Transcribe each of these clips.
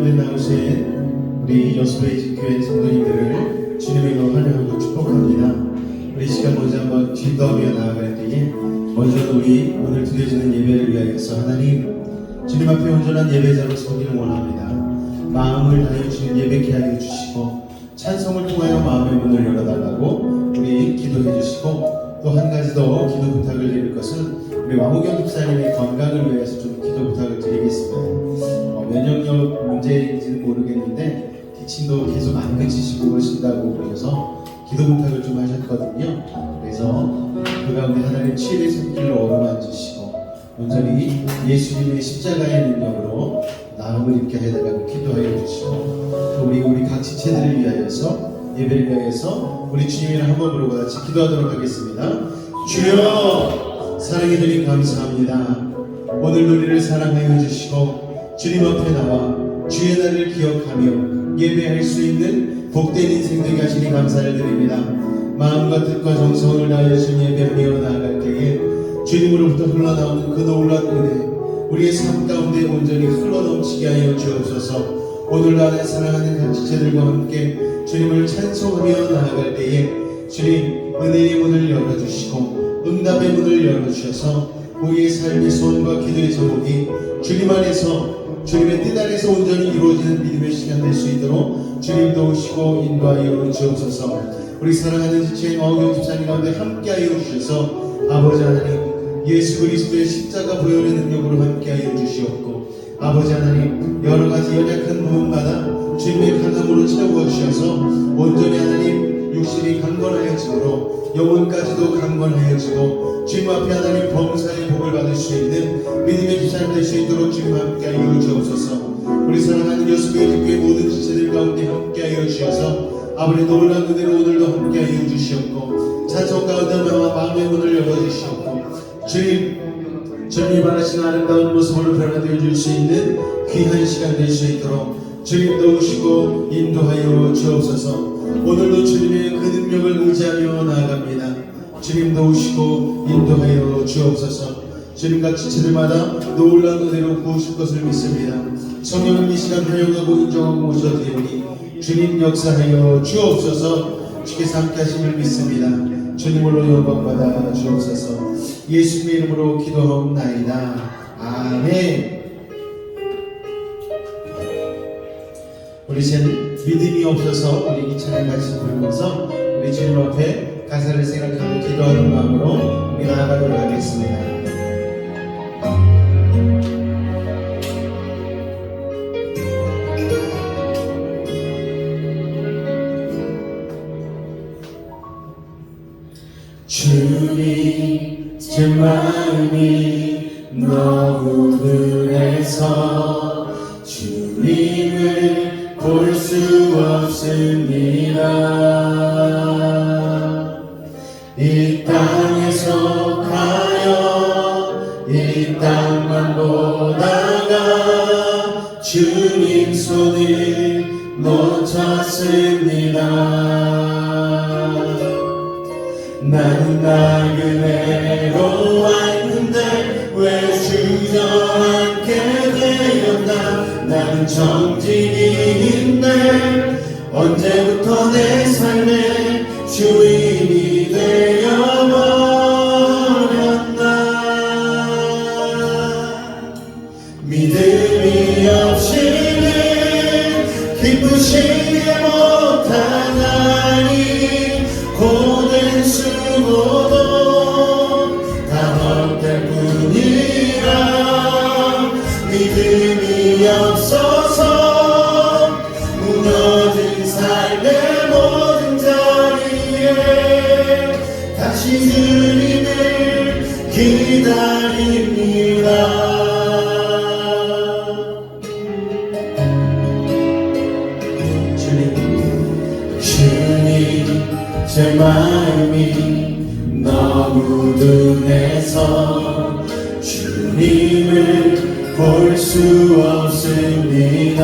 가운데 나오신 우리 여수베이직 교회 성도님들을 주님의 이름으로 환영하고 축복합니다. 우리 시간 먼저 한번 기도하며 나아갈 때에 먼저 우리 오늘 드려지는 예배를 위하여서 하나님 주님 앞에 온전한 예배자로 서기를 원합니다. 마음을 다하여 주님 예배케 하여 주시고 찬송을 통하여 마음의 문을 열어달라고 우리 기도해 주시고, 또 한 가지 더 기도 부탁을 드릴 것은 우리 왕우경 집사님의 건강을 위해서 좀 기도 부탁을 드리겠습니다. 면역력 문제인지는 모르겠는데 기침도 계속 안 그치시고 그러신다고 그러셔서 기도 부탁을 좀 하셨거든요. 그래서 그 가운데 하나님 치유의 손길로 어루만지시고 온전히 예수님의 십자가의 능력으로 나음을 입게 해달라고 기도하여 주시고, 또 우리 각 지체들을 위하여서 예배를 위하여서 우리 주님을 한번 부르고 같이 기도하도록 하겠습니다. 주여, 사랑해 주님 감사합니다. 오늘 우리를 사랑하여 주시고 주님 앞에 나와 주의 날을 기억하며 예배할 수 있는 복된 인생 되게 하시니 감사를 드립니다. 마음과 뜻과 정성을 다하여 주님 예배하며 나아갈 때에 주님으로부터 흘러나오는 그 놀라운 은혜 우리의 삶 가운데 온전히 흘러넘치게 하여 주옵소서. 오늘 안에 사랑하는 각 지체들과 함께 주님을 찬송하며 나아갈 때에 주님 은혜의 문을 열어주시고 응답의 문을 열어주셔서 우리의 삶의 소원과 기도의 제목이 주님 안에서 주님의 뜻 안에서 온전히 이루어지는 믿음의 시간 될 수 있도록 주님 도우시고 인도하여 주옵소서. 우리 사랑하는 지체인 왕우경 집사님 가운데 함께하여 주셔서 아버지 하나님 예수 그리스도의 십자가 보혈의 능력으로 함께하여 주시옵고, 아버지 하나님 여러가지 연약한 부분마다 주님의 강함으로 채워 주셔서 온전히 하나님 육신이 강건하여지므로 영혼까지도 강건하여지고 주님 앞에 하나님 범사의 복을 받을 수 있는 믿음의 집사님 될 수 있도록 주님 함께하여 주옵소서. 우리 사랑하는 여수베이직 교회 모든 지체들 가운데 함께하여 주셔서 아버지 놀라운 은혜로 오늘도 함께하여 주시옵고, 찬송 가운데 마음의 문을 열어주시옵고, 주님 바라시는 아름다운 모습으로 변화되어 줄 수 있는 귀한 시간 될 수 있도록 주님 도우시고 인도하여 주옵소서. 오늘도 주님의 그 능력을 의지하며 나아갑니다. 주님 도우시고 인도하여 주옵소서. 주님과 지체들마다 놀라운 은혜로 구우실 것을 믿습니다. 성령님 이 시간 활용하고 인정하고 모셔드리니 주님 역사하여 주옵소서. 주께서 함께 하심을 믿습니다. 주님으로 영광받아 주옵소서. 예수님의 이름으로 기도하옵나이다. 아멘. 우리 이제는 믿음이 없어서 우리 이 찬양 같이 부르면서 우리 주님 앞에 가사를 생각하고 기도하는 마음으로 우리 나아가도록 하겠습니다. 주님, 제 마음이 너무 그래서 주님을 볼 수 없습니다. 이 땅에서 가요 이 땅만 보다가 주님 손을 놓쳤습니다. 나는 나그네로 왔는데 왜 주저앉게 되었나. 나는 정직인데 언제부터 내 삶의 주인이 되어버렸나. 믿음이 없이는 기쁘시게 못하나니 고된 수고도 다 헛될 뿐이라. 믿음이 없어서 무너진 삶의 모든 자리에 다시 주님을 기다립니다. 주님, 제 마음이 너무 둔해서 주님을 볼 수 없습니다.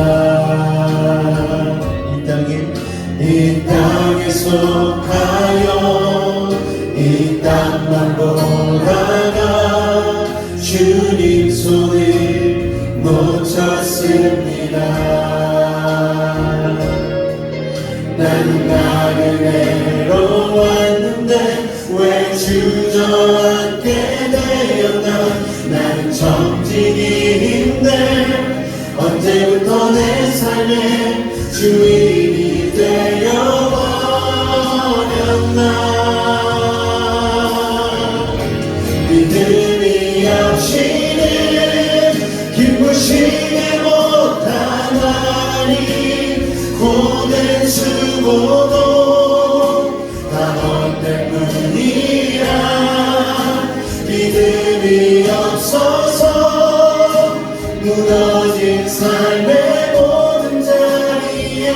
이 땅에서 가요 이 땅만 보다가 주님 손을 놓쳤습니다. 나는 나그네로 왔는데 왜 주저앉게 되었나. 나는 청지기인데 언제부터 내 삶의 주인이 되어버렸나. 믿음이 없이는 기쁘시게 못하나니 고된 수고도 다 헛될 뿐이라. 믿음이 없어서 무너진 삶의 모든 자리에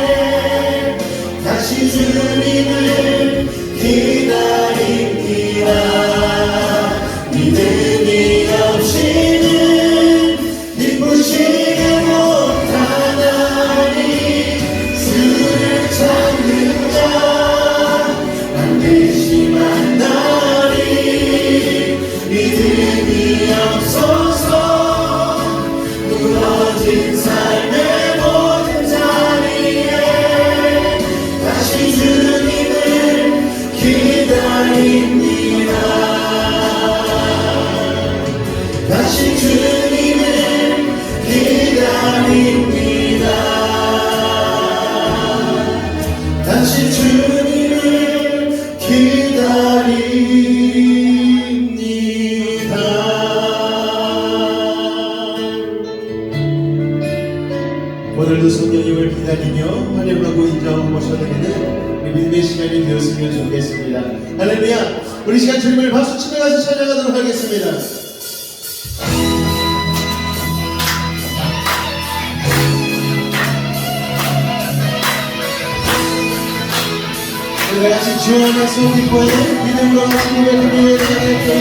다시 주님을 기다립니다. 믿음이 없이는 기쁘시게 못하나니 주를 찾는 자 반드시 만나리. 믿음이 없어서 무너진 삶의 모든 자리에 다시 주님을 기다립니다. 다시 주님을 기다립니다. 다시 주님을 기다립니다. 오늘도 성령님을 기다리며 환영하고 인정하고 모셔야 되는 우리 믿음의 시간이 되었으면 좋겠습니다. 할렐루야. 우리 시간 주님을 박수치며 가서 찬양하도록 하겠습니다. 우리 같이 주 안에서 기뻐해 믿음과 주님의 은혜를 나갈 때에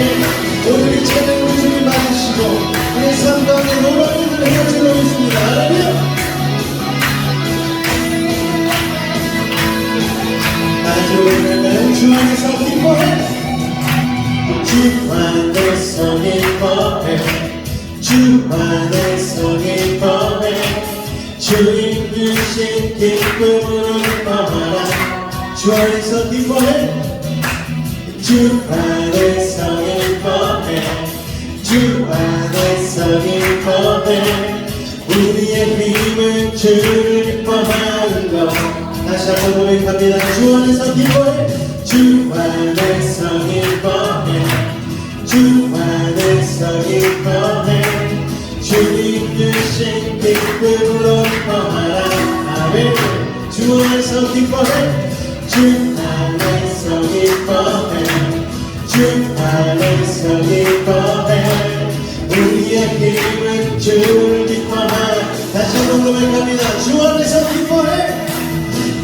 오늘 이 찬양으로 주님 받으시고 우리의 삶 가운데 놀라운 일을 행하시고 있습니다. 할렐루야. 나는 주 안에서 기뻐해 주 안에서 기뻐해 주 안에서 기뻐해 주님 주신 기쁨으로 기뻐하라. 주 안에서 기뻐해 주 안에서 기뻐해 주 안에서 기뻐해 우리의 힘은 주를 기뻐하는 것. 다시 한번 고백합니다. 주 안에서 기뻐해 주 안에서 기뻐해 주 안에서 기뻐해 주님 주신 기쁨으로 기뻐하라. 아멘. 주 안에서 기뻐해 주 안에서 기뻐해 주 안에서 기뻐해 우리의 힘은 주를 기뻐하라. 다시 한번 고백합니다. 주 안에서 기뻐해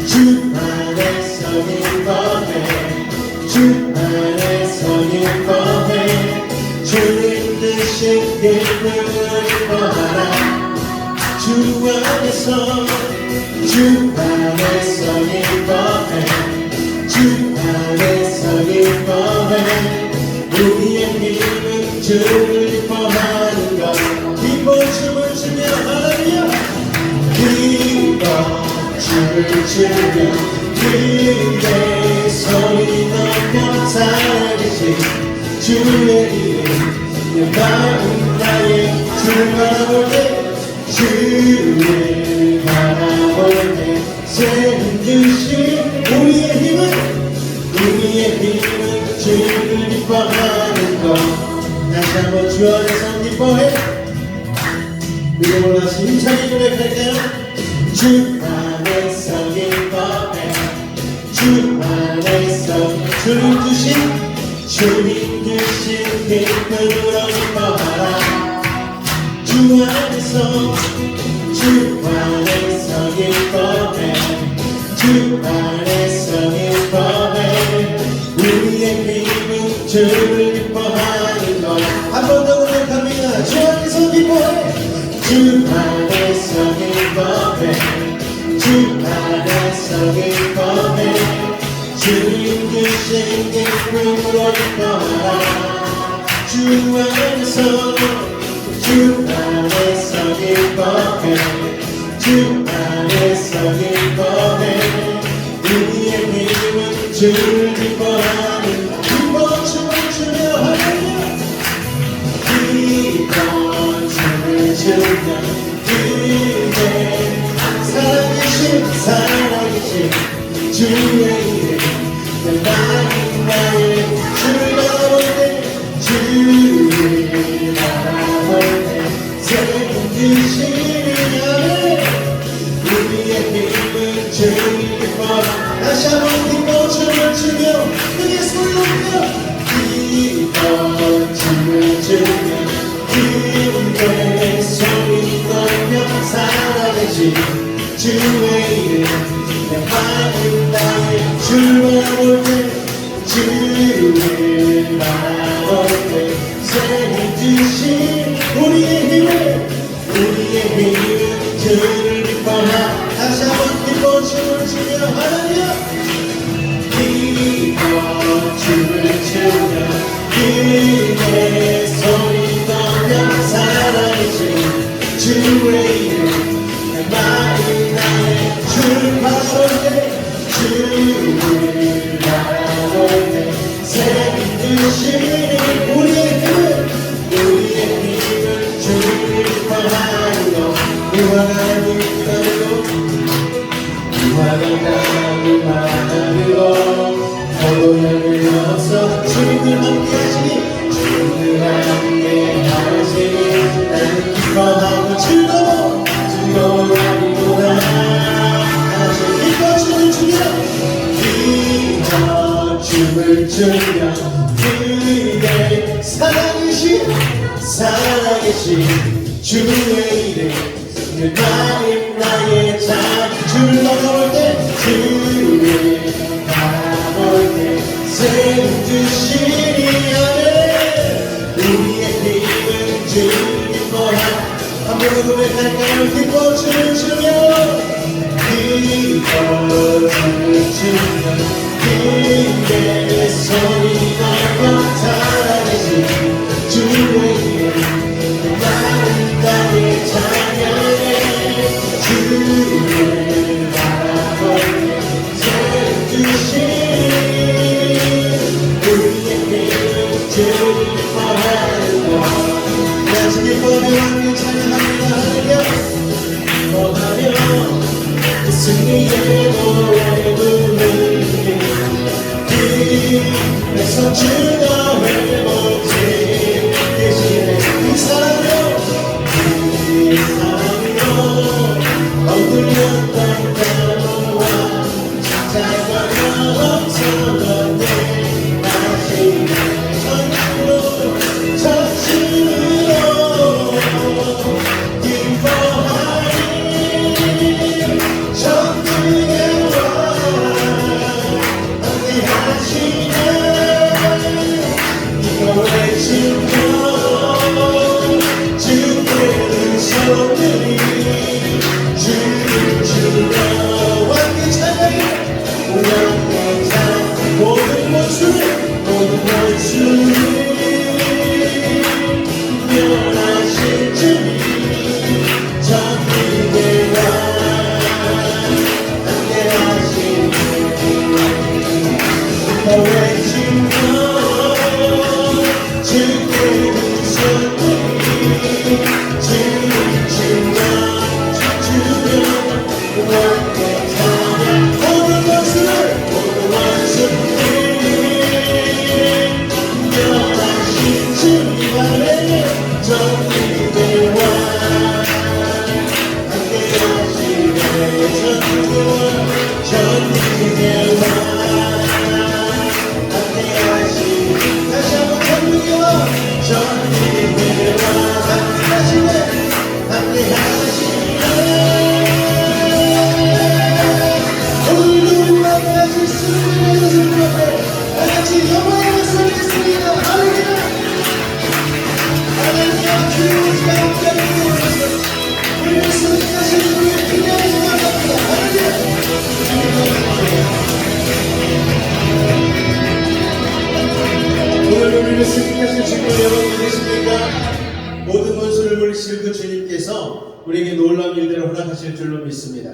주 안에서 기뻐해 주 안에서 기뻐해 주님 대신 기쁨을 기뻐하라. 주 안에서 주 안에서 기뻐해 주 안에서 기뻐해 우리의 힘은 주를 기뻐하는 것. 기뻐 춤을 추며 할렐루야. 기뻐 춤을 추며 기대 소리 높여 살리신 주의 이름. 내 마음 나의 주를 바라볼 때 주를 바라볼 때 세운 주신 우리의 힘은 주를 기뻐하는 것. 다시 한번 주 안에서 기뻐해 믿음으로 다시 힘차게 고백할게요. 주 안에서 기뻐해 주 안에서 주님 주신 기쁨으로 기뻐하라. 주 안에서 기뻐해 주 안에서 기뻐해 우리의 힘은 주를 기뻐하는 것. 한 번 더 고백합니다. 주 안에서 기뻐해 주 안에서 기뻐해 주 안에서 기뻐해 주님 주신 기쁨으로 기뻐하라. 주 안에서 기뻐해 주 안에서 기뻐해 주를 기뻐하는 기뻐 춤을 추며 하나님 기뻐 춤을 추며 그대 살아계신 주의 이름 내 마음 나의 주를 바라볼 때 주를 바라볼 때 새로운 뜻이 나네 우리의 힘은 주를 기뻐 다시 한번 기뻐 춤을 추며 크게 소리 높여 기뻐 춤을 추며 그대 소리 높여 살아계신 주의 이름 내 마음 나의 주를 바라볼 때 주를 바라볼 때 새로운 뜻이 우리의 힘은 주를 기뻐하 다시 한번 기뻐 춤을 추며 하나님 기뻐 춤을 추며 그대 소리 떠며 살아계신 주의 이름 내 마음 나의 주를 바라볼 때 주를 바라볼 때 새긴 듯이 우리의 힘은 주를 기뻐하여 무화과를 마르고 포도향을 넣어서 주님들 함께 하시니 주님들 함께 하시니 나는 기뻐하고 즐거워하리로다 다시 기뻐 춤을 추며 기뻐 춤을 추며 그대 살아계신 주의 이름 내 마음 나의 자 주를 바라볼 때 주를 바라볼 때 새로운 뜻이 안에 우리의 힘은 주를 기뻐하 한번 고백할까요 기뻐 춤을 추며 기뻐 춤을 추며 그대 소리 나며 살아계신 주의 이름 내 마음 나의 찬양해 주를 바라볼 때 새로운 뜻이 우리의 힘은 주를 기뻐하는 것 다시 기뻐하며 함께 찬양합니다 기뻐하며 그 승리의 노래 부르니 그래서 주가 회복해 계시네 그 사랑으로 억울렸던 가로와 찾아가며 없어던 내 다시 전으로 저주로 기뻐하니 전능의와 함께 하시네 이거 외치며 주께는 손들이 주를 주며 함께 찬양해 함께 찬양 모든 원수를 면하신 주님 전능의와 함께 하시네 이거 외치며 주께는 손들이 주를 주며 함께 찬양 모든 원수를 면하신 주님 안에 전능의와 함께 하시네 전능의와 함께 하시네 다시 한번 전능의와 함께 하시네 함께 하시네 오늘도 같이 쓰는 것을 같이 영광을 소리했습니다 할렐루야 할렐루야 주님의 시간 함께하는 것을 우리를 소리하시는 우리의 귀한 영광입니다 할렐루야 오늘 우리를 승리하실 주님 여러분 계십니까? 모든 원수를 물리실 그 주님께서 우리에게 놀라운 일들을 허락하실 줄로 믿습니다.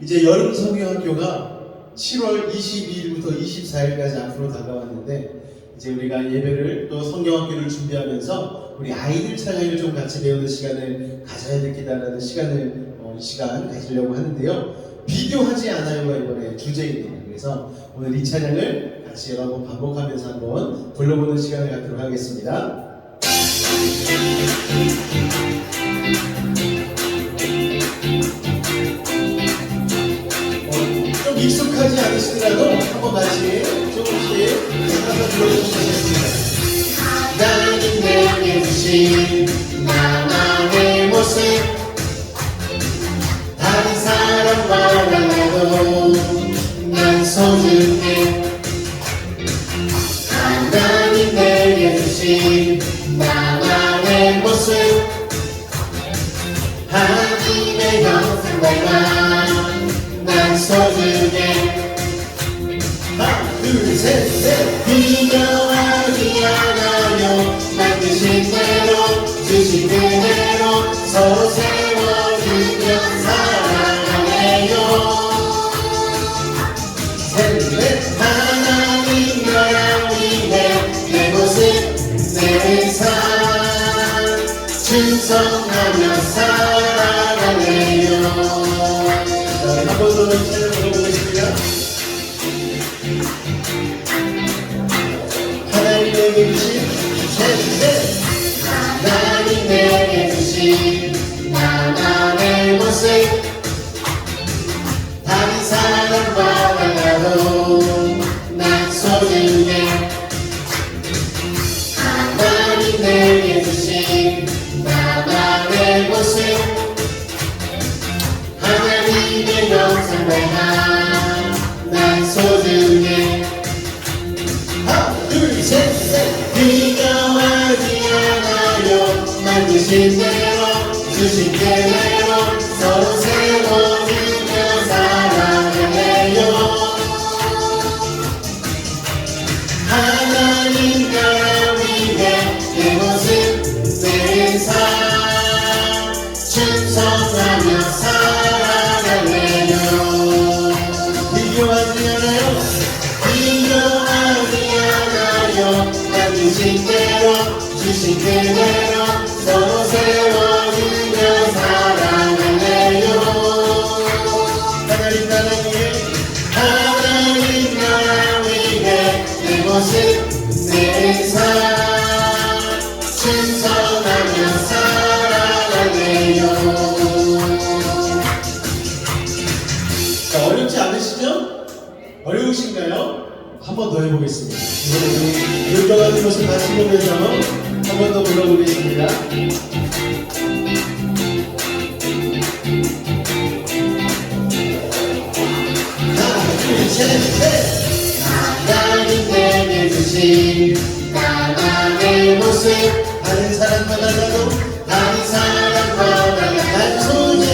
이제 여름 성경학교가 7월 22일부터 24일까지 앞으로 다가왔는데 이제 우리가 예배를 또 성경학교를 준비하면서 우리 아이들 찬양을 좀 같이 배우는 시간을 가져야 되겠다라는 시간을 이 시간 가지려고 하는데요. 비교하지 않아요가 이번에 주제입니다. 그래서 오늘 이 찬양을 같이 여러 번 반복하면서 한번 불러보는 시간을 갖도록 하겠습니다. 좀 익숙하지 않으시더라도 한번 다시 조금씩 따라서 불러주시겠습니다. 하나님 내게 주신 나만의 모습 다른 사람과 달라도 난 소중해. 하나님 내게 주신 나만의 모습 하나님의 형상 닮아 난 소중해. 하나 둘 셋 넷 비교하지 않아요. 만드신 대로 주신 그대로 서로 세워주며 사랑하네요. 셋 넷 하나님 나라 위해 내 모습 내 삶 충성하며 살아가네요. 한 번 더 찬양 불러보겠습니다. 하나님 내게 주신 셋넷 하나님 내게 주신 나만의 모습 다른 사람과 달라도 난 소중해. 하나님 내게 주신 나만의 모습 하나님의 형상 닮아 난 소중해. 하나 둘 셋 넷 비교하지 않아요. 만드신 대로 주신 그대로 서로 세워주며 사랑하네요. 하나님 나라 위해 내 모습 내 삶 충성하며 살아가네요. 비교하지 않아요. 비교하지 않아요. 만드신 대로 주신 그대로 서로 세워주며 살아가네요. 하나님 나라 위해 하나님 나라 위해 내 모습 내 삶 충성하며 살아가네요. 자, 어렵지 않으시죠? 어려우신가요? 한 번 더 해보겠습니다. 이번에는 율동하는 것을 다시 보면서 한 번 더 불러보겠습니다. 하나 둘 셋 넷 하나님 내게 주신 나만의 모습 다른 사람과 달라도 다른 사람과 달라 난 소중해.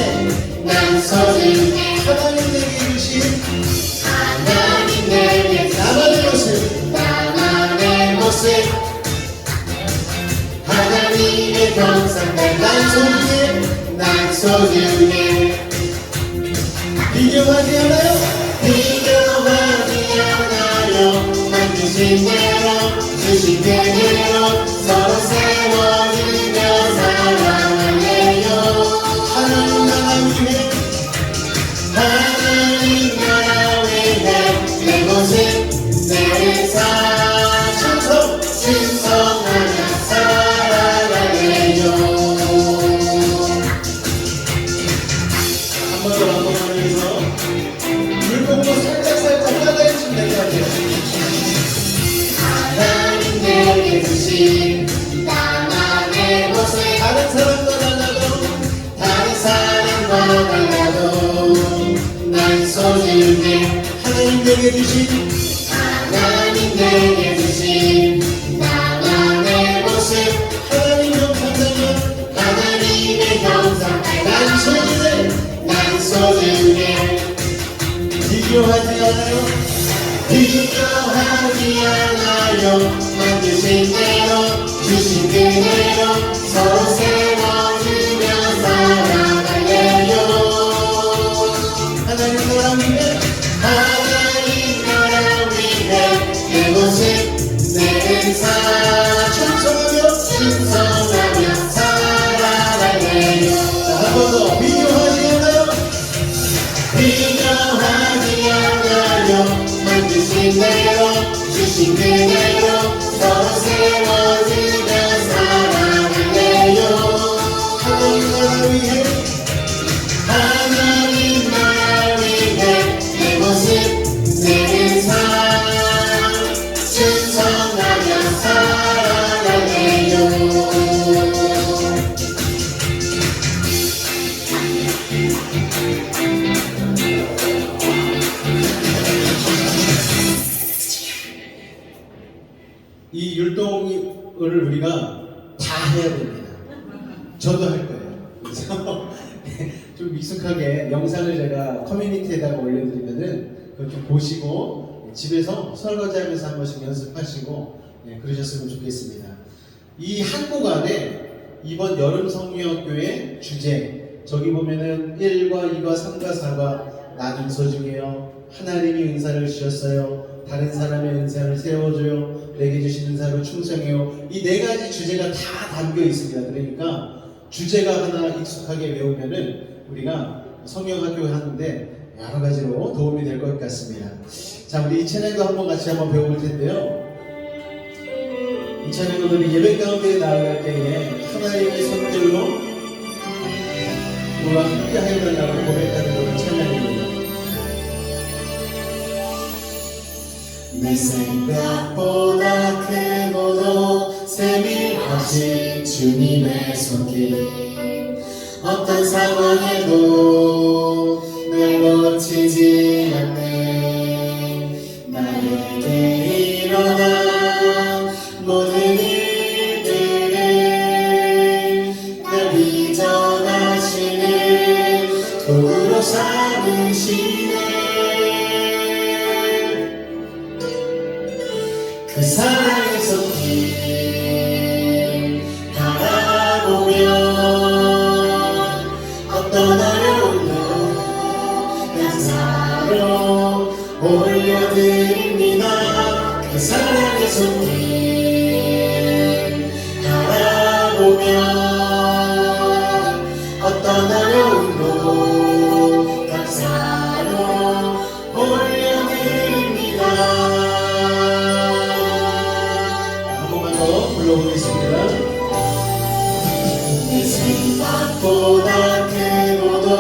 난 소중해. 하나님 내게 주신 하나님 내게 나만의 모습 나만의 모습 하나님의 형상 닮아 난 소중해. 난 소중해. 비교하지 않아요. 비교하지 않아요. 만드신 대로 주신 그대로 서로 세워주며 사랑하네요. 하나님 나라 위해 하나님 나라 위해 내 모습 내 삶 충성하며 살아가네요. 한 번 더 반복하면서 물고기도 살짝 따라해주시면 될 것 같아요. 하나님 내게 주신 나만의 모습 다른 사람과 달라도 다른 사람과 달라도 난 소중해. 하나님 내게 주신 하나님 내게 주신 나만의 모습 하나님 형상 닮아 하나님의 형상 닮아 난 소중해. 난 소중해. 비교하지 않아요. 비교하지 않아요. 만드신 대로 주신 그대로 서로 세워주며 살아가네요. 하나님 나라 위해 하나님 힘내요 서로 세워주며 살아갈래요 하나님을 위해 하나님 나라 위해 내 모습 내는 삶 충성하며 살아갈래요 이 율동을 우리가 다 해야 됩니다. 저도 할 거예요. 그래서 좀 익숙하게 영상을 제가 커뮤니티에다가 올려드리면은 그걸 좀 보시고 집에서 설거지하면서 한 번씩 연습하시고 그러셨으면 좋겠습니다. 이 한국 안에 이번 여름 성경학교의 주제 저기 보면은 1과 2과 3과 4가 나는 소중해요. 하나님이 은사를 주셨어요. 다른 사람의 은사를 세워줘요. 내게 주신 은사로 충성해요. 이 네 가지 주제가 다 담겨 있습니다. 그러니까 주제가 하나 익숙하게 외우면은 우리가 성경학교 하는데 여러 가지로 도움이 될 것 같습니다. 자, 우리 이 찬양도 한번 같이 한번 배워볼 텐데요. 이 찬양은 우리 예배 가운데 나아갈 때에 하나님의 손길로 우리와 함께 하여달라고 고백하는 그런 찬양입니다. 내 생각보다 크고도 세밀하신 주님의 손길 어떤 상황에도 날 놓치지 않네 나에게 일어난 모든 일들을 날 빚어가시는 도구로 삼으시네 그 사랑의 손길 바라보면 어떤 어려움도 감사로 올려드립니다 그 사랑의 손길 바라보면 어떤 어려움도 감사로 올려드립니다 불러보겠습니다. 내 생각보다 크고도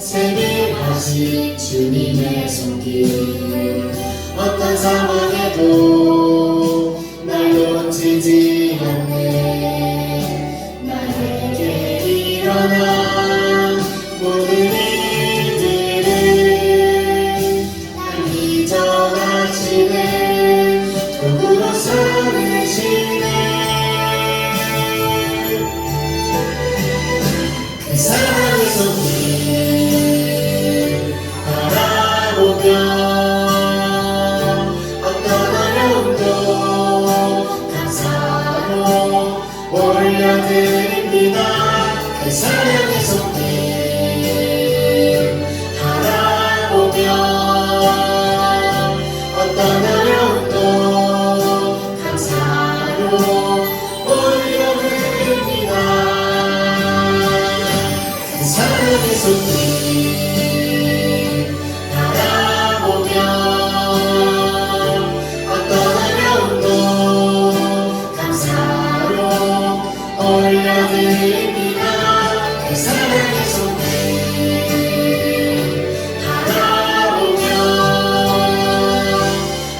세밀하신 주님의 손길 어떤 상황에도 날 놓치지 않네 나에게 일어난 모든 일들을 날 빚어가시는 도구로 삼으시네 그 사랑의 손길 바라보면 어떤 어려움도 감사로 올려드립니다 그 사랑의 손길 바라보면 어떤 어려움도 감사로 올려드립니다 그 사랑의 손길 바라보면 어떤 어려움도 감사로 올려드립니다 그 사랑의 손길 바라보면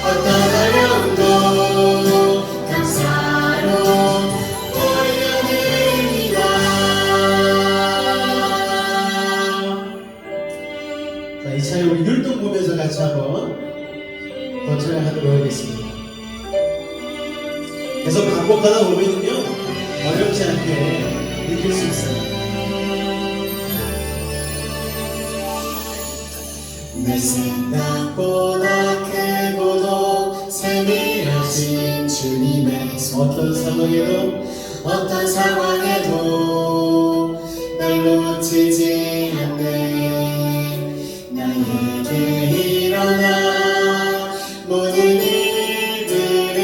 어떤 어려움도 감사로 올려드립니다 자, 이 찬양 우리 율동 보면서 같이 한번 더 찬양하도록 하겠습니다. 계속 반복하다 보면은요 어렵지 않게 느낄 수 있어요. 내 생각보다 크고도 세밀하신 주님의 어떤 상황에도 날 놓치지 않네 나에게 일어난 모든 일들을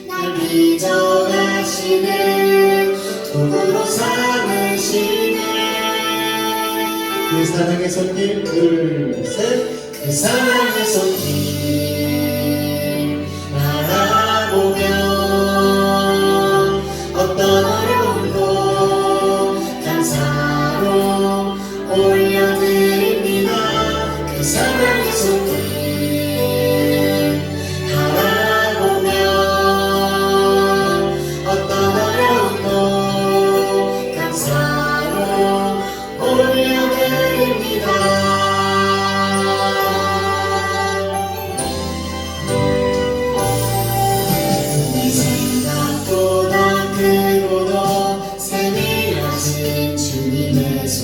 날 빚어가시는 도구로 삼으시네 그 사랑의 손길 둘 셋 그 사랑의 손길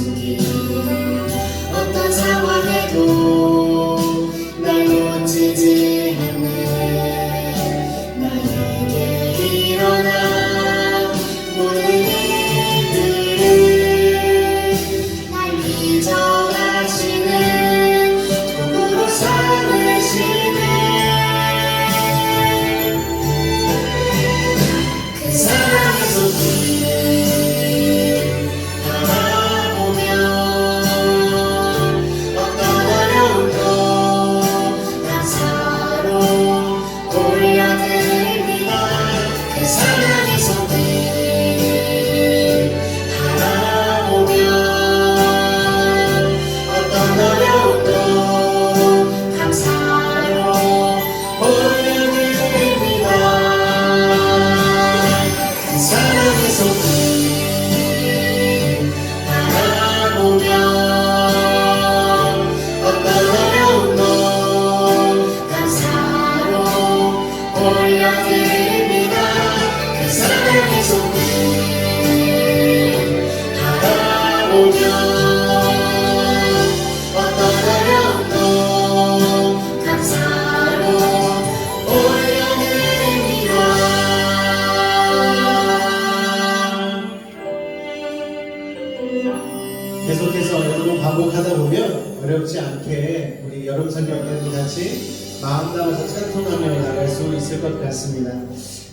속에 어떤 상황에도 날 놓치지 않는 나에게 일어난 모든 일들을 날 인정하시는 도구로 삼으시네. 그 사랑의 손길 바라보며 어떤 어려움도 감사로 올려드립니다. 그 사랑의 손길 바라보며 어떤 어려움도 감사로 올려드립니다. 그 사랑의 손길 바라보며 어떤 어려움도 감사로 올려드립니다. 그 사랑의 손길 바라보며 어떤 어려움도 감사로 올려드립니다. 계속해서 여러분 반복하다 보면 어렵지 않게 우리 여름 성경까지 같이 마음 담아서 찬송하며 나갈 수 있을 것 같습니다.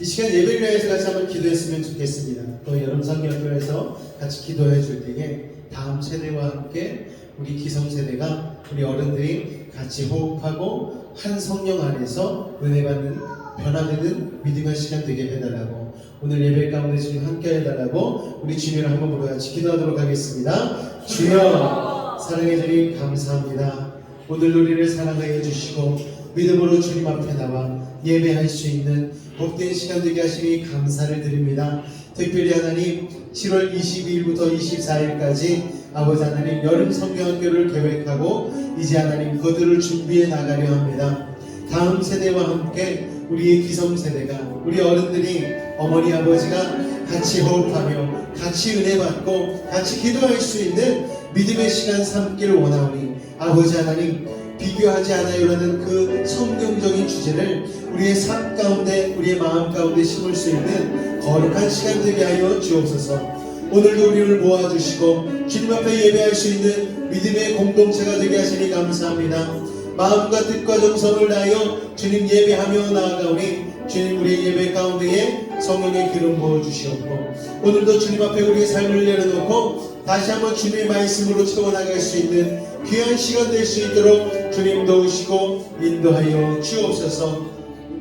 이 시간 예배를 위해서 같이 한번 기도했으면 좋겠습니다. 또 여름 성경교회에서 같이 기도해 줄 때에 다음 세대와 함께 우리 기성세대가 우리 어른들이 같이 호흡하고 한 성령 안에서 은혜 받는 변화되는 믿음의 시간 되게 해달라고, 오늘 예배 가운데 주님 함께 해달라고 우리 주님을 한번 부르 같이 기도하도록 하겠습니다. 주여 사랑해 주님 감사합니다. 오늘 우리를 사랑하여 주시고 믿음으로 주님 앞에 나와 예배할 수 있는 복된 시간 되게 하시니 감사를 드립니다. 특별히 하나님 7월 22일부터 24일까지 아버지 하나님 여름 성경학교를 계획하고 이제 하나님 그들을 준비해 나가려 합니다. 다음 세대와 함께 우리의 기성세대가, 우리 어른들이, 어머니 아버지가 같이 호흡하며 같이 은혜 받고 같이 기도할 수 있는 믿음의 시간 삼기를 원하오니 아버지 하나님 비교하지 않아요라는 그 성경적인 주제를 우리의 삶 가운데, 우리의 마음 가운데 심을 수 있는 거룩한 시간 되게 하여 주옵소서. 오늘도 우리를 모아주시고 주님 앞에 예배할 수 있는 믿음의 공동체가 되게 하시니 감사합니다. 마음과 뜻과 정성을 다하여 주님 예배하며 나아가오니 주님 우리의 예배 가운데에 성령의 기름 부어주시옵고 오늘도 주님 앞에 우리의 삶을 내려놓고 다시 한번 주님의 말씀으로 채워나갈 수 있는 귀한 시간 될 수 있도록 주님 도우시고 인도하여 주옵소서.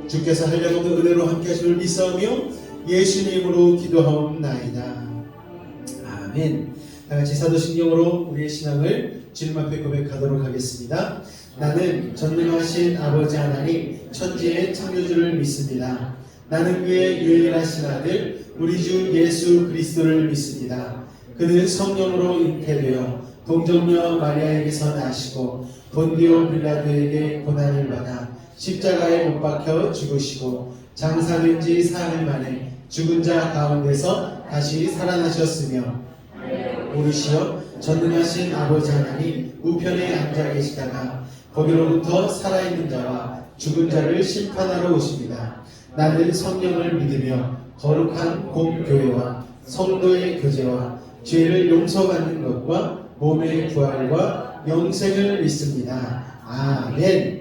주께서 하려고 하는 은혜로 함께 하심을 믿사오며 예수님으로 기도하옵나이다. 아멘. 다같이 사도신경으로 우리의 신앙을 주님 앞에 고백하도록 하겠습니다. 나는 전능하신 아버지 하나님 천지의 창조주를 믿습니다. 나는 그의 유일하신 아들 우리 주 예수 그리스도를 믿습니다. 그는 성령으로 잉태되어 동정녀 마리아에게서 나시고 본디오 빌라도에게 고난을 받아 십자가에 못 박혀 죽으시고 장사된 지 사흘 만에 죽은 자 가운데서 다시 살아나셨으며 오르시어 전능하신 아버지 하나님 우편에 앉아 계시다가 거기로부터 살아있는 자와 죽은 자를 심판하러 오십니다. 나는 성령을 믿으며 거룩한 공교회와 성도의 교제와 죄를 용서받는 것과 몸의 부활과 영생을 믿습니다. 아멘.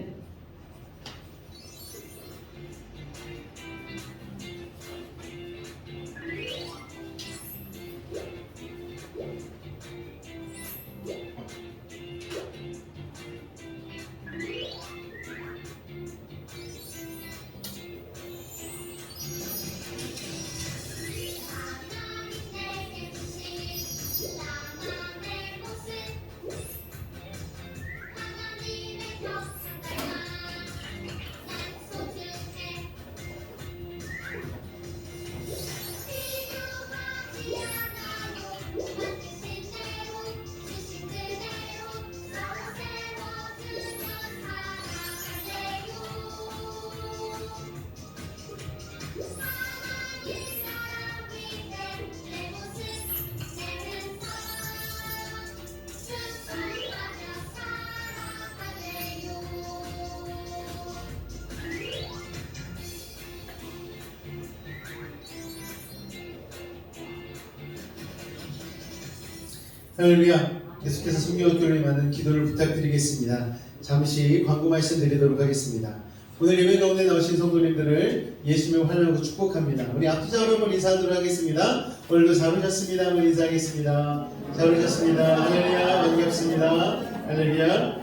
할렐루야. 계속해서 성경학교를 위한 기도를 부탁드리겠습니다. 잠시 광고 말씀 드리도록 하겠습니다. 오늘 예배 가운데 나오신 성도님들을 예수님을 환영하고 축복합니다. 우리 앞뒤자 여러분 인사하도록 하겠습니다. 오늘도 잘 오셨습니다. 한번 인사하겠습니다. 잘 오셨습니다. 할렐루야. 반갑습니다. 할렐루야.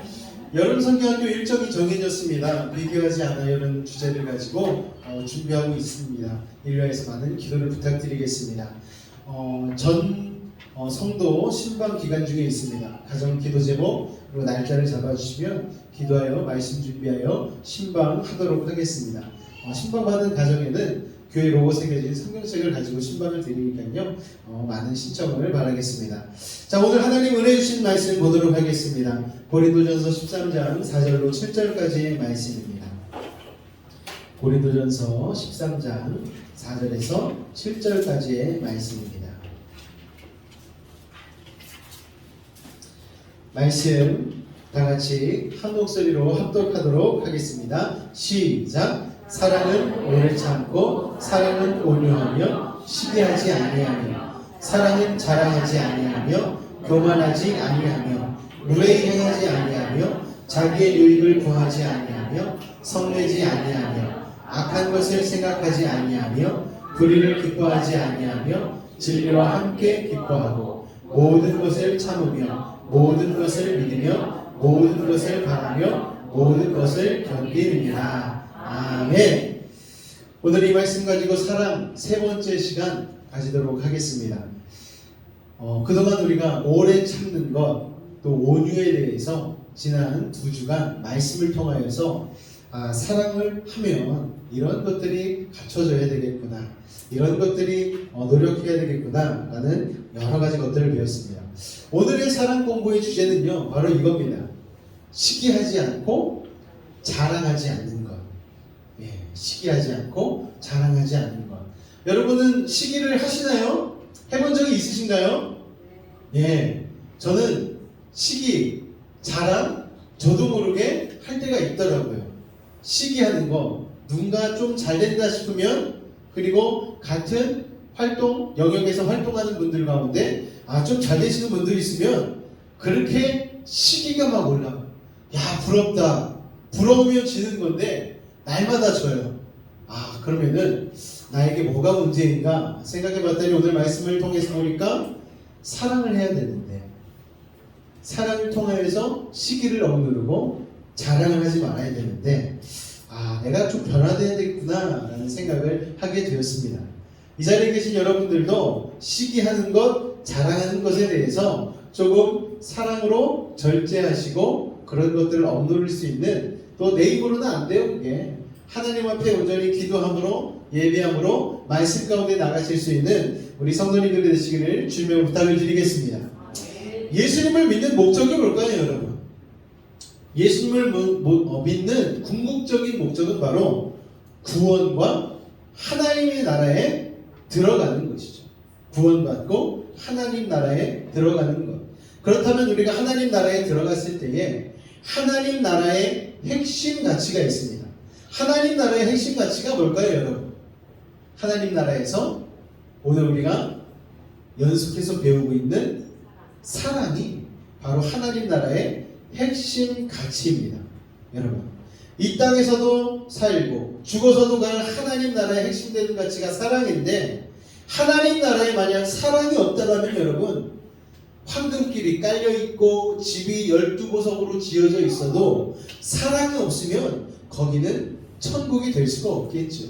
여름 성경학교 일정이 정해졌습니다. 비교하지 않아요라는 주제를 가지고 준비하고 있습니다. 일요일에서 많은 기도를 부탁드리겠습니다. 전 성도 신방 기간 중에 있습니다. 가정 기도 제목 그리고 날짜를 잡아주시면 기도하여 말씀 준비하여 신방하도록 하겠습니다. 신방받은 가정에는 교회 로고 새겨진 성경책을 가지고 신방을 드리니까요. 많은 신청을 바라겠습니다. 자, 오늘 하나님 은혜 주신 말씀 보도록 하겠습니다. 고린도전서 13장 4절로 7절까지의 말씀입니다. 고린도전서 13장 4절에서 7절까지의 말씀입니다. 말씀 다같이 한 목소리로 합독하도록 하겠습니다. 시작. 사랑은 오래 참고 사랑은 온유하며 시기하지 아니하며 사랑은 자랑하지 아니하며 교만하지 아니하며 무례행하지 아니하며 자기의 유익을 구하지 아니하며 성내지 아니하며 악한 것을 생각하지 아니하며 불의를 기뻐하지 아니하며 진리와 함께 기뻐하고 모든 것을 참으며 모든 것을 믿으며 모든 것을 바라며 모든 것을 견디느니라. 아멘. 오늘 이 말씀 가지고 사랑 세 번째 시간 가지도록 하겠습니다. 그동안 우리가 오래 참는 것 또 온유에 대해서 지난 2주간 말씀을 통하여서 사랑을 하면 이런 것들이 갖춰져야 되겠구나, 이런 것들이 노력해야 되겠구나 라는 여러 가지 것들을 배웠습니다. 오늘의 사랑 공부의 주제는요 바로 이겁니다. 시기하지 않고 자랑하지 않는 것. 시기하지 않고 자랑하지 않는 것. 여러분은 시기를 하시나요? 해본 적이 있으신가요? 저는 시기, 자랑 저도 모르게 할 때가 있더라고요. 시기하는 거, 누군가 좀 잘 된다 싶으면, 그리고 같은 활동 영역에서 활동하는 분들 가운데 좀 잘 되시는 분들이 있으면 그렇게 시기가 막 올라와. 야, 부럽다. 부러우면 지는 건데 날마다 져요. 그러면은 나에게 뭐가 문제인가 생각해봤더니 오늘 말씀을 통해서 보니까 사랑을 해야 되는데, 사랑을 통해서 시기를 억누르고 자랑을 하지 말아야 되는데 내가 좀 변화돼야 되겠구나 라는 생각을 하게 되었습니다. 이 자리에 계신 여러분들도 시기하는 것, 자랑하는 것에 대해서 조금 사랑으로 절제하시고 그런 것들을 억누를 수 있는, 또 내 입으로는 안 돼요. 그게 하나님 앞에 온전히 기도함으로 예배함으로 말씀 가운데 나가실 수 있는 우리 성도님들이 되시기를 주님의 부탁을 드리겠습니다. 예수님을 믿는 목적이 뭘까요, 여러분? 예수님을 믿는 궁극적인 목적은 바로 구원과 하나님의 나라에 들어가는 것이죠. 구원받고 하나님 나라에 들어가는 것. 그렇다면 우리가 하나님 나라에 들어갔을 때에 하나님 나라의 핵심 가치가 있습니다. 하나님 나라의 핵심 가치가 뭘까요, 여러분? 하나님 나라에서 오늘 우리가 연속해서 배우고 있는 사랑이 바로 하나님 나라의 핵심 가치입니다. 여러분, 이 땅에서도 살고 죽어서도 갈 하나님 나라의 핵심되는 가치가 사랑인데, 하나님 나라에 만약 사랑이 없다면 여러분, 황금길이 깔려있고 집이 12보석으로 지어져 있어도 사랑이 없으면 거기는 천국이 될 수가 없겠죠.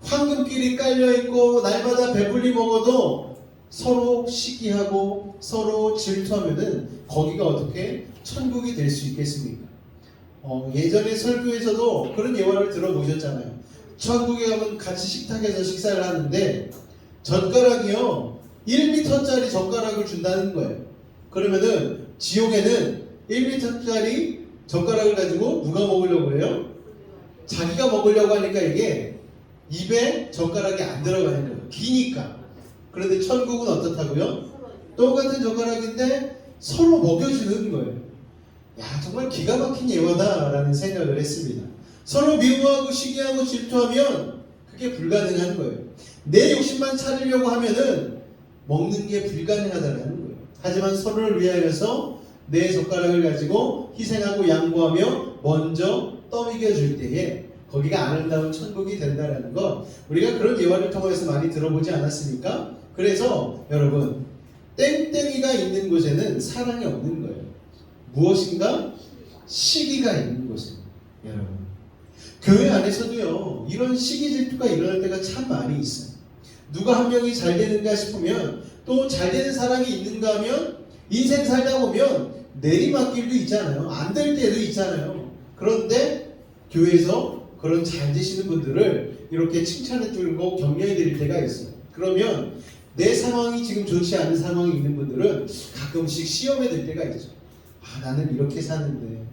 황금길이 깔려있고 날마다 배불리 먹어도 서로 시기하고 서로 질투하면은 거기가 어떻게 천국이 될 수 있겠습니까? 예전에 설교에서도 그런 예화를 들어보셨잖아요. 천국에 가면 같이 식탁에서 식사를 하는데 젓가락이요 1m짜리 젓가락을 준다는 거예요. 그러면은 지옥에는 1m짜리 젓가락을 가지고 누가 먹으려고 해요? 자기가 먹으려고 하니까 이게 입에 젓가락이 안 들어가는 거예요. 기니까. 그런데 천국은 어떻다고요? 똑같은 젓가락인데 서로 먹여주는 거예요. 정말 기가 막힌 예화다라는 생각을 했습니다. 서로 미워하고 시기하고 질투하면 그게 불가능한 거예요. 내 욕심만 차리려고 하면은 먹는 게 불가능하다는 거예요. 하지만 서로를 위하여서 내 젓가락을 가지고 희생하고 양보하며 먼저 떠먹여 줄 때에 거기가 아름다운 천국이 된다라는 것, 우리가 그런 예화를 통해서 많이 들어보지 않았습니까? 그래서 여러분, 땡땡이가 있는 곳에는 사랑이 없는 거예요. 무엇인가? 시기가 있는 곳에. 여러분, 교회 안에서도요, 이런 시기 질투가 일어날 때가 참 많이 있어요. 누가 한 명이 잘 되는가 싶으면, 또 잘 되는 사람이 있는가 하면, 인생 살다 보면 내리막길도 있잖아요. 안 될 때도 있잖아요. 그런데 교회에서 그런 잘 되시는 분들을 이렇게 칭찬해 주고 격려해 드릴 때가 있어요. 그러면 내 상황이 지금 좋지 않은 상황이 있는 분들은 가끔씩 시험에 들 때가 있죠. 아, 나는 이렇게 사는데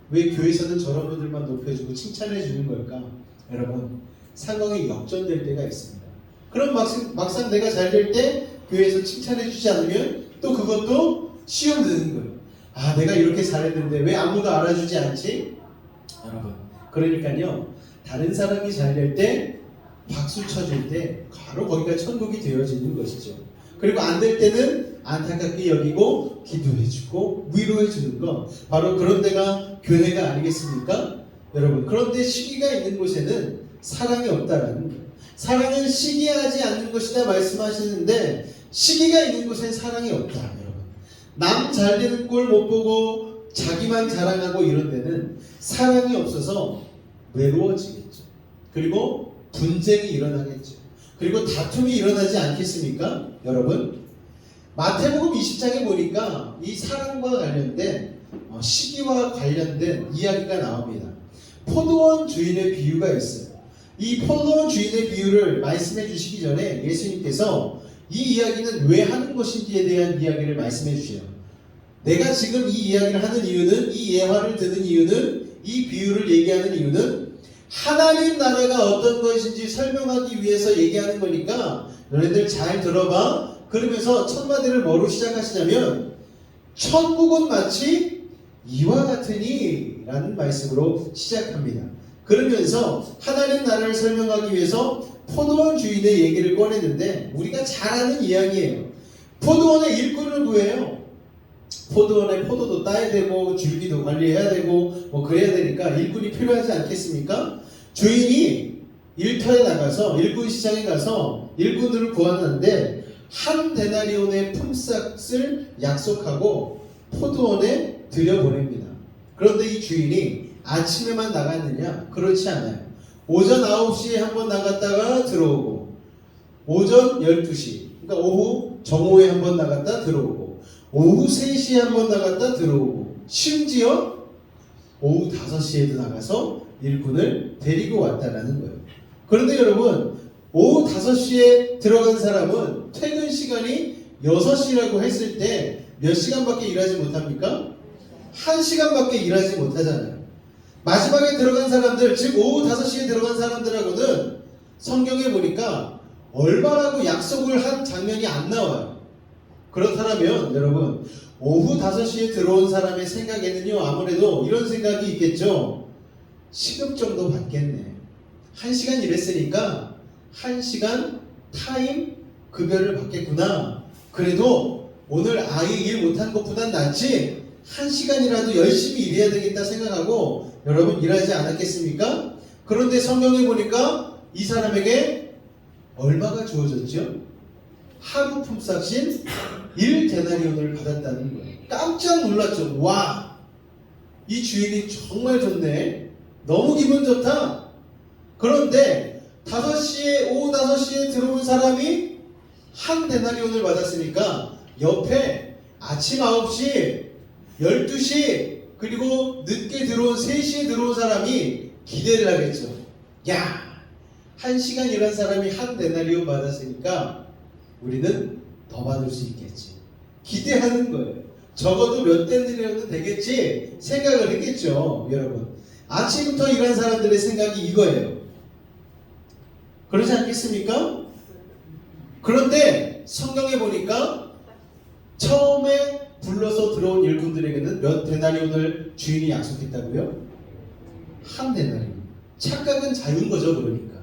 왜 교회에서는 저런 분들만 높여주고 칭찬해 주는 걸까? 여러분, 상황이 역전될 때가 있습니다. 그럼 막상 내가 잘 될 때 교회에서 칭찬해 주지 않으면 또 그것도 시험 드는 거예요. 아, 내가 이렇게 잘했는데 왜 아무도 알아주지 않지? 여러분, 그러니까요, 다른 사람이 잘 될 때 박수 쳐줄 때 바로 거기가 천국이 되어지는 것이죠. 그리고 안 될 때는 안타깝게 여기고 기도해주고 위로해주는 것, 바로 그런 데가 교회가 아니겠습니까? 여러분, 그런데 시기가 있는 곳에는 사랑이 없다라는 거예요. 사랑은 시기하지 않는 것이다 말씀하시는데, 시기가 있는 곳엔 사랑이 없다. 여러분, 남 잘 되는 꼴 못 보고 자기만 자랑하고 이런 데는 사랑이 없어서 외로워지겠죠. 그리고 분쟁이 일어나겠죠. 그리고 다툼이 일어나지 않겠습니까? 여러분, 마태복음 20장에 보니까 이 사랑과 관련된 시기와 관련된 이야기가 나옵니다. 포도원 주인의 비유가 있어요. 이 포도원 주인의 비유를 말씀해 주시기 전에 예수님께서 이 이야기는 왜 하는 것인지에 대한 이야기를 말씀해 주세요. 내가 지금 이 이야기를 하는 이유는, 이 예화를 듣는 이유는, 이 비유를 얘기하는 이유는 하나님 나라가 어떤 것인지 설명하기 위해서 얘기하는 거니까 너네들 잘 들어봐. 그러면서 첫 마디를 뭐로 시작하시냐면, 천국은 마치 이와 같으니 라는 말씀으로 시작합니다. 그러면서 하나님 나라를 설명하기 위해서 포도원 주인의 얘기를 꺼내는데, 우리가 잘 아는 이야기예요. 포도원에 일꾼을 구해요. 포도원에 포도도 따야 되고 줄기도 관리해야 되고 뭐 그래야 되니까 일꾼이 필요하지 않겠습니까? 주인이 일터에 나가서, 일꾼 시장에 가서 일꾼들을 구하는데 한 데나리온의 품삯을 약속하고 포도원에 들여보냅니다. 그런데 이 주인이 아침에만 나갔느냐? 그렇지 않아요. 오전 9시에 한번 나갔다가 들어오고, 오전 12시, 그러니까 오후 정오에 한번 나갔다 들어오고, 오후 3시에 한번 나갔다 들어오고, 심지어 오후 5시에도 나가서 일꾼을 데리고 왔다라는 거예요. 그런데 여러분, 오후 5시에 들어간 사람은 퇴근 시간이 6시라고 했을 때 몇 시간밖에 일하지 못합니까? 1시간밖에 일하지 못하잖아요. 마지막에 들어간 사람들, 즉 오후 5시에 들어간 사람들하고는 성경에 보니까 얼마라고 약속을 한 장면이 안 나와요. 그렇다면 여러분, 오후 5시에 들어온 사람의 생각에는요, 아무래도 이런 생각이 있겠죠. 시급 정도 받겠네. 1시간 일했으니까 1시간 타임 급여를 받겠구나. 그래도 오늘 아예 일 못한 것보단 낫지, 1시간이라도 열심히 일해야 되겠다 생각하고 여러분 일하지 않았겠습니까? 그런데 성경에 보니까 이 사람에게 얼마가 주어졌죠? 하루 품삯인 1데나리온을 받았다는 거예요. 깜짝 놀랐죠. 와, 이 주인이 정말 좋네. 너무 기분 좋다. 그런데 오후 5시에 들어온 사람이 한 데나리온을 받았으니까 옆에 아침 9시, 12시, 그리고 늦게 들어온 3시에 들어온 사람이 기대를 하겠죠. 야, 1시간 일한 사람이 한 데나리온 받았으니까 우리는 더 받을 수 있겠지. 기대하는 거예요. 적어도 몇 데나리온은 되겠지 생각을 했겠죠. 여러분, 아침부터 일한 사람들의 생각이 이거예요. 그렇지 않겠습니까? 그런데 성경에 보니까 처음에 불러서 들어온 일꾼들에게는 몇 데나리온을 주인이 약속했다고요? 한 데나리온. 착각은 자유인 거죠. 그러니까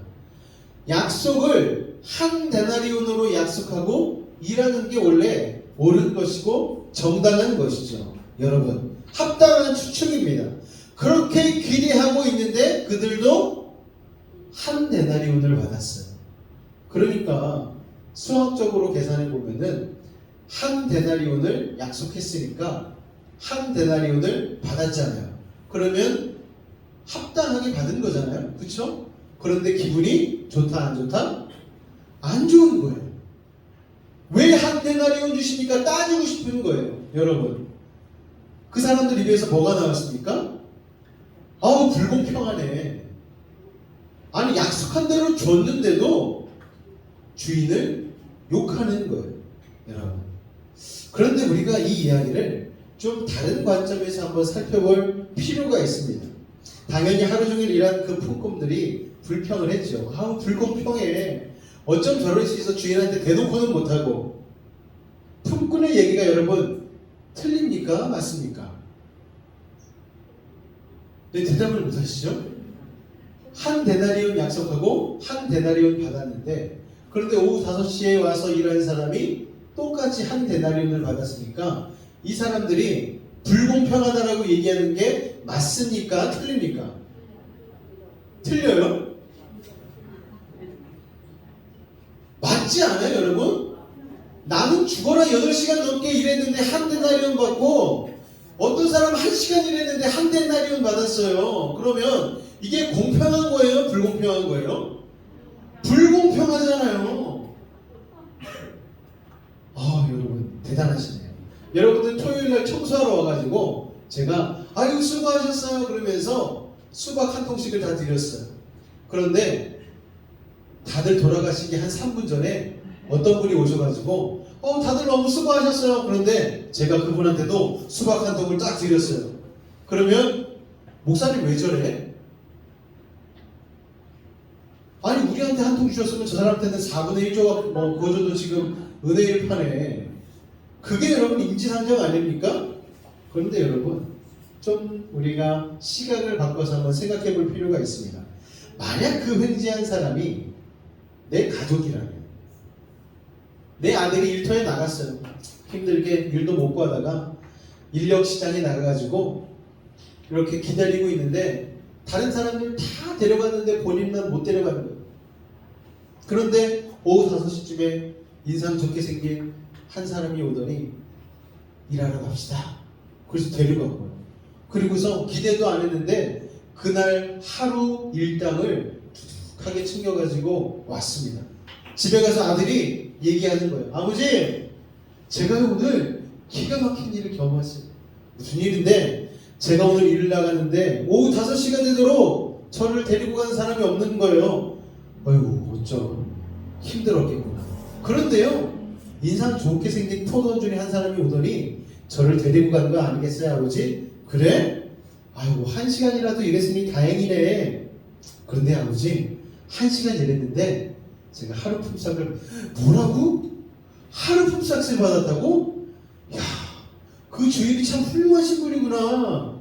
약속을 한 데나리온으로 약속하고 일하는 게 원래 옳은 것이고 정당한 것이죠. 여러분, 합당한 추측입니다. 그렇게 기대하고 있는데 그들도 한 데나리온을 받았어요. 그러니까 수학적으로 계산해 보면은 한 데나리온을 약속했으니까 한 데나리온을 받았잖아요. 그러면 합당하게 받은 거잖아요. 그렇죠? 그런데 기분이 좋다 안 좋다? 안 좋은 거예요. 왜 한 데나리온 주시니까 따지고 싶은 거예요. 여러분, 그 사람들 입에서 뭐가 나왔습니까? 아우, 불공평하네. 아니, 약속한 대로 줬는데도 주인을 욕하는 거예요. 여러분, 그런데 우리가 이 이야기를 좀 다른 관점에서 한번 살펴볼 필요가 있습니다. 당연히 하루 종일 일한 그 품꾼들이 불평을 했죠. 아우, 불공평해. 어쩜 저럴 수 있어. 주인한테 대놓고는 못하고. 품꾼의 얘기가 여러분 틀립니까? 맞습니까? 네, 대답을 못하시죠? 한 데나리온 약속하고 한 데나리온 받았는데, 그런데 오후 5시에 와서 일하는 사람이 똑같이 한 데나리온을 받았으니까 이 사람들이 불공평하다라고 얘기하는 게 맞습니까? 틀립니까? 틀려요? 맞지 않아요, 여러분? 나는 죽어라 8시간 넘게 일했는데 한 데나리온 받고, 어떤 사람은 1시간 일했는데 한 데나리온 받았어요. 그러면 이게 공평한 거예요? 불공평한 거예요? 불공평하잖아요. 아, 여러분 대단하시네요. 여러분들 토요일날 청소하러 와가지고 제가 아유 수고하셨어요 그러면서 수박 한 통씩을 다 드렸어요. 그런데 다들 돌아가시기 한 3분 전에 어떤 분이 오셔가지고 다들 너무 수고하셨어요. 그런데 제가 그분한테도 수박 한 통을 딱 드렸어요. 그러면 목사님 왜 저래? 아니, 우리한테 한 통 주셨으면 저 사람한테는 4분의 1조가 그거 줘도 지금 은혜일 판에. 그게 여러분 인지상정 아닙니까? 그런데 여러분, 좀 우리가 시각을 바꿔서 한번 생각해 볼 필요가 있습니다. 만약 그 횡재한 사람이 내 가족이라면, 내 아들이 일터에 나갔어요. 힘들게 일도 못 구하다가 인력 시장에 나가가지고 이렇게 기다리고 있는데 다른 사람들 다 데려갔는데 본인만 못 데려가는 거예요. 그런데 오후 5시쯤에 인상 좋게 생긴 한 사람이 오더니 일하러 갑시다. 그래서 데려간 거예요. 그리고서 기대도 안 했는데 그날 하루 일당을 두둑하게 챙겨가지고 왔습니다. 집에 가서 아들이 얘기하는 거예요. 아버지, 제가 오늘 기가 막힌 일을 경험했어요. 무슨 일인데? 제가 오늘 일을 나갔는데 오후 5시가 되도록 저를 데리고 간 사람이 없는 거예요. 어이구, 어쩜 힘들었겠구나. 그런데요, 인상 좋게 생긴 포도원 중에 한 사람이 오더니 저를 데리고 간 거 아니겠어요, 아버지? 그래? 아이고, 1시간이라도 일했으니 다행이네. 그런데 아버지, 1시간 일했는데 제가 하루 품삯을, 뭐라고? 하루 품삯을 받았다고? 야, 그 주인이 참 훌륭하신 분이구나.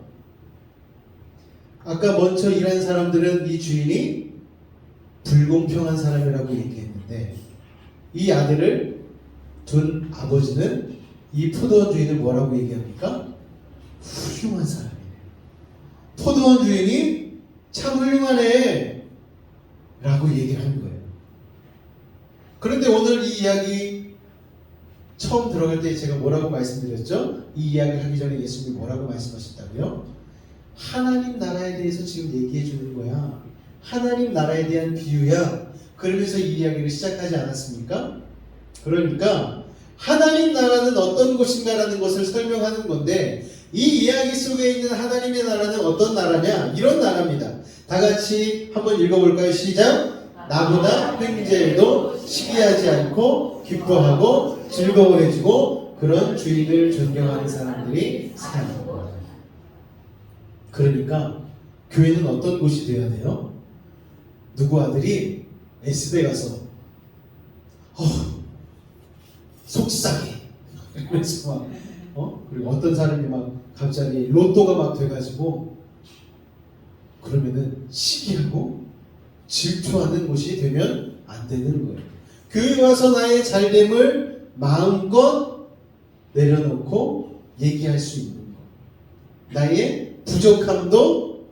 아까 먼저 일한 사람들은 이 주인이 불공평한 사람이라고 얘기했는데, 이 아들을 둔 아버지는 이 포도원 주인을 뭐라고 얘기합니까? 훌륭한 사람이네. 포도원 주인이 참 훌륭하네 라고 얘기를 하는 거예요. 그런데 오늘 이 이야기 처음 들어갈 때 제가 뭐라고 말씀드렸죠? 이 이야기를 하기 전에 예수님이 뭐라고 말씀하셨다고요? 하나님 나라에 대해서 지금 얘기해 주는 거야. 하나님 나라에 대한 비유야. 그러면서 이 이야기를 시작하지 않았습니까? 그러니까 하나님 나라는 어떤 곳인가라는 것을 설명하는 건데, 이 이야기 속에 있는 하나님의 나라는 어떤 나라냐? 이런 나라입니다. 다 같이 한번 읽어볼까요? 시작! 나보다 횡재해도 시기하지 않고 기뻐하고 즐거워해주고 그런 주인을 존경하는 사람들이 사는 것. 그러니까 교회는 어떤 곳이 되어야 돼요? 누구 아들이 S대 가서 속상해 그래서 막 그리고 어떤 사람이 막 갑자기 로또가 막 돼가지고 그러면은 시기하고 질투하는 곳이 되면 안 되는 거예요. 교회 와서 나의 잘됨을 마음껏 내려놓고 얘기할 수 있는 것. 나의 부족함도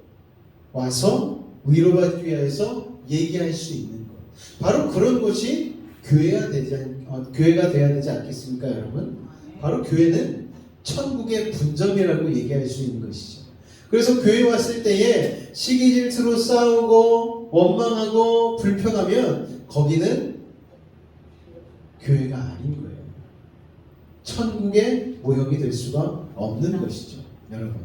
와서 위로받기 위해서 얘기할 수 있는 것. 바로 그런 것이 교회가 돼야 되지 않겠습니까, 여러분? 바로 교회는 천국의 분점이라고 얘기할 수 있는 것이죠. 그래서 교회 왔을 때에 시기 질투로 싸우고 원망하고 불평하면 거기는 교회가 아닌 거예요. 천국의 모형이 될 수가 없는 것이죠, 여러분.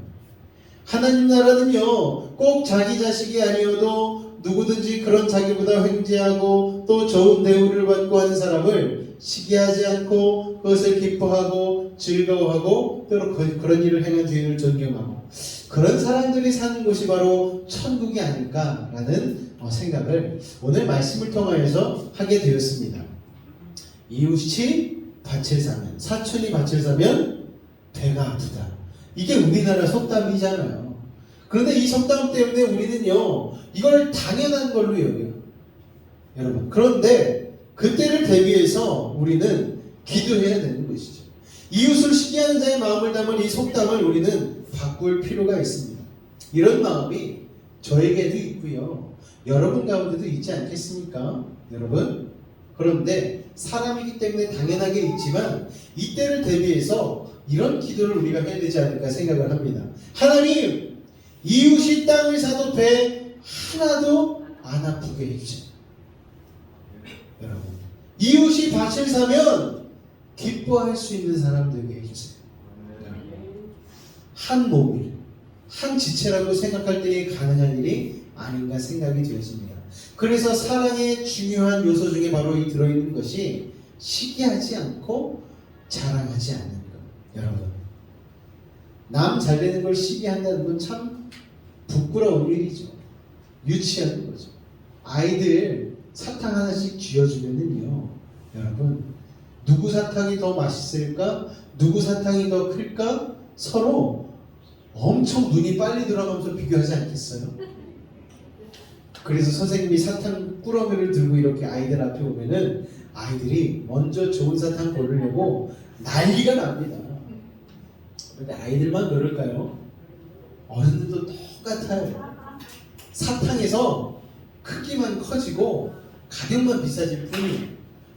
하나님 나라는요, 꼭 자기 자식이 아니어도 누구든지 그런 자기보다 횡재하고 또 좋은 대우를 받고 하는 사람을 시기하지 않고 그것을 기뻐하고 즐거워하고 또 그런 일을 행한 주인을 존경하고 그런 사람들이 사는 곳이 바로 천국이 아닐까라는 생각을 오늘 말씀을 통하여서 하게 되었습니다. 이웃이 밭을 사면, 사촌이 밭을 사면 배가 아프다. 이게 우리나라 속담이잖아요. 그런데 이 속담 때문에 우리는요, 이걸 당연한 걸로 여겨요. 여러분. 그런데 그때를 대비해서 우리는 기도해야 되는 것이죠. 이웃을 시기하는 자의 마음을 담은 이 속담을 우리는 바꿀 필요가 있습니다. 이런 마음이 저에게도 있고요. 여러분 가운데도 있지 않겠습니까? 여러분. 그런데 사람이기 때문에 당연하게 있지만 이때를 대비해서 이런 기도를 우리가 해야 되지 않을까 생각을 합니다. 하나님, 이웃이 땅을 사도 배 하나도 안 아프게 해주세요. 여러분, 이웃이 밭을 사면 기뻐할 수 있는 사람 되게 해주세요. 한 몸을, 한 지체라고 생각할 때에 가능한 일이 아닌가 생각이 되었습니다. 그래서 사랑의 중요한 요소 중에 바로 이 들어있는 것이 시기하지 않고 자랑하지 않는 것. 여러분, 남 잘 되는 걸 시기한다는 건 참 부끄러운 일이죠. 유치한 거죠. 아이들 사탕 하나씩 쥐어주면은요, 여러분, 누구 사탕이 더 맛있을까? 누구 사탕이 더 클까? 서로 엄청 눈이 빨리 들어가면서 비교하지 않겠어요? 그래서 선생님이 사탕 꾸러미를 들고 이렇게 아이들 앞에 오면은 아이들이 먼저 좋은 사탕 고르려고 난리가 납니다. 그런데 아이들만 그럴까요? 어른들도 똑같아요. 사탕에서 크기만 커지고 가격만 비싸질 뿐이에요.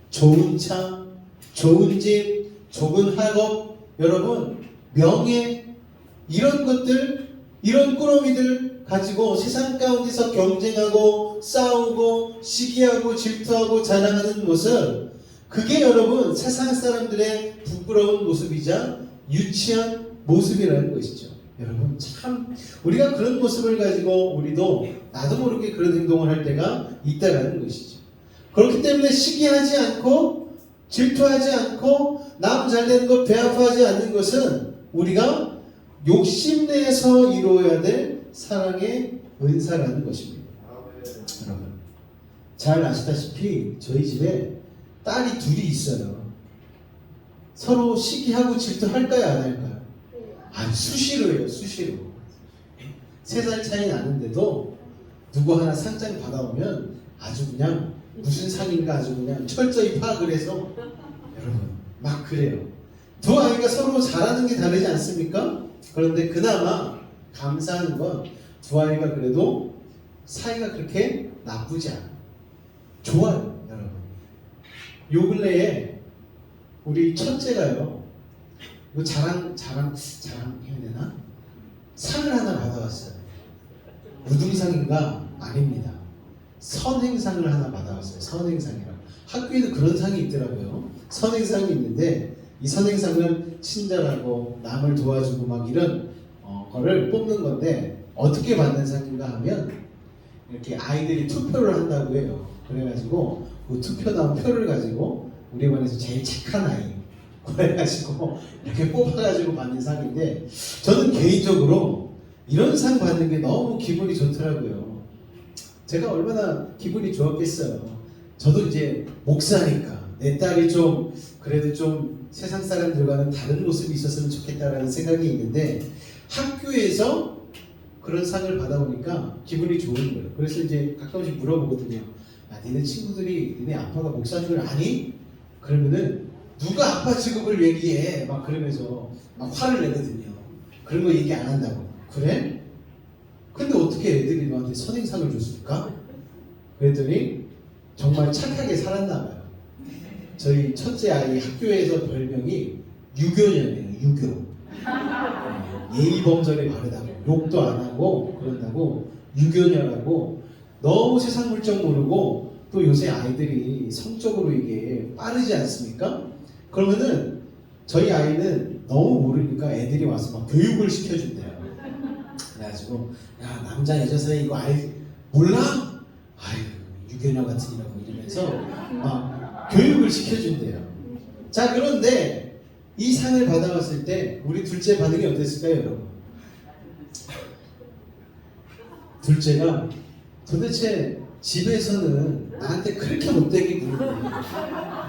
좋은 차, 좋은 집, 좋은 학업, 여러분, 명예, 이런 것들, 이런 꾸러미들 가지고 세상 가운데서 경쟁하고 싸우고 시기하고 질투하고 자랑하는 모습, 그게 여러분 세상 사람들의 부끄러운 모습이자 유치한 모습이라는 것이죠. 여러분, 참 우리가 그런 모습을 가지고 우리도 나도 모르게 그런 행동을 할 때가 있다라는 것이죠. 그렇기 때문에 시기하지 않고 질투하지 않고 남 잘되는 것 배 아파하지 않는 것은 우리가 욕심내서 이루어야 될 사랑의 은사라는 것입니다. 여러분, 잘 아시다시피 저희 집에 딸이 둘이 있어요. 서로 시기하고 질투할까요, 안 할까요? 아니, 수시로 해요, 수시로. 3살 차이 나는데도 누구 하나 상장 받아오면 아주 그냥 무슨 상인가 아주 그냥 철저히 파악을 해서 여러분 막 그래요. 두 아이가 서로 잘하는 게 다르지 않습니까? 그런데 그나마 감사한 건 두 아이가 그래도 사이가 그렇게 나쁘지 않아요. 좋아요, 여러분. 요 근래에 우리 첫째가요, 이거 자랑 해야 되나? 상을 하나 받아왔어요. 우등상인가? 아닙니다. 선행상을 하나 받아왔어요. 선행상이라고. 학교에도 그런 상이 있더라고요. 선행상이 있는데 이 선행상은 친절하고 남을 도와주고 막 이런 거를 뽑는 건데 어떻게 받는 상인가 하면 이렇게 아이들이 투표를 한다고 해요. 그래가지고 그 투표 나온 표를 가지고 우리 반에서 제일 착한 아이 그래가지고 이렇게 뽑아가지고 받는 상인데 저는 개인적으로 이런 상 받는 게 너무 기분이 좋더라고요. 제가 얼마나 기분이 좋았겠어요. 저도 이제 목사니까 내 딸이 좀 그래도 좀 세상 사람들과는 다른 모습이 있었으면 좋겠다라는 생각이 있는데 학교에서 그런 상을 받아보니까 기분이 좋은 거예요. 그래서 이제 가끔씩 물어보거든요. 야, 니네 친구들이 니네 아빠가 목사인 줄 아니? 그러면은 누가 아빠 직업을 얘기해? 막 그러면서 막 화를 내거든요. 그런 거 얘기 안 한다고. 그래? 근데 어떻게 애들이 너한테 선행상을 줬을까? 그랬더니 정말 착하게 살았나 봐요. 저희 첫째 아이 학교에서 별명이 유교녀예요. 유교. 예의범절에 바르다고 욕도 안 하고 그런다고 유교녀라고. 너무 세상 물정 모르고 또 요새 아이들이 성적으로 이게 빠르지 않습니까? 그러면은 저희 아이는 너무 모르니까 애들이 와서 막 교육을 시켜준대요. 그래가지고 야 남자 여자 사이 이거 몰라? 아유 유교녀 같으니라고 이러면서 막 교육을 시켜준대요. 자 그런데 이 상을 받아왔을 때 우리 둘째 반응이 어땠을까요 여러분? 둘째가 도대체 집에서는 나한테 그렇게 못되게 굴는데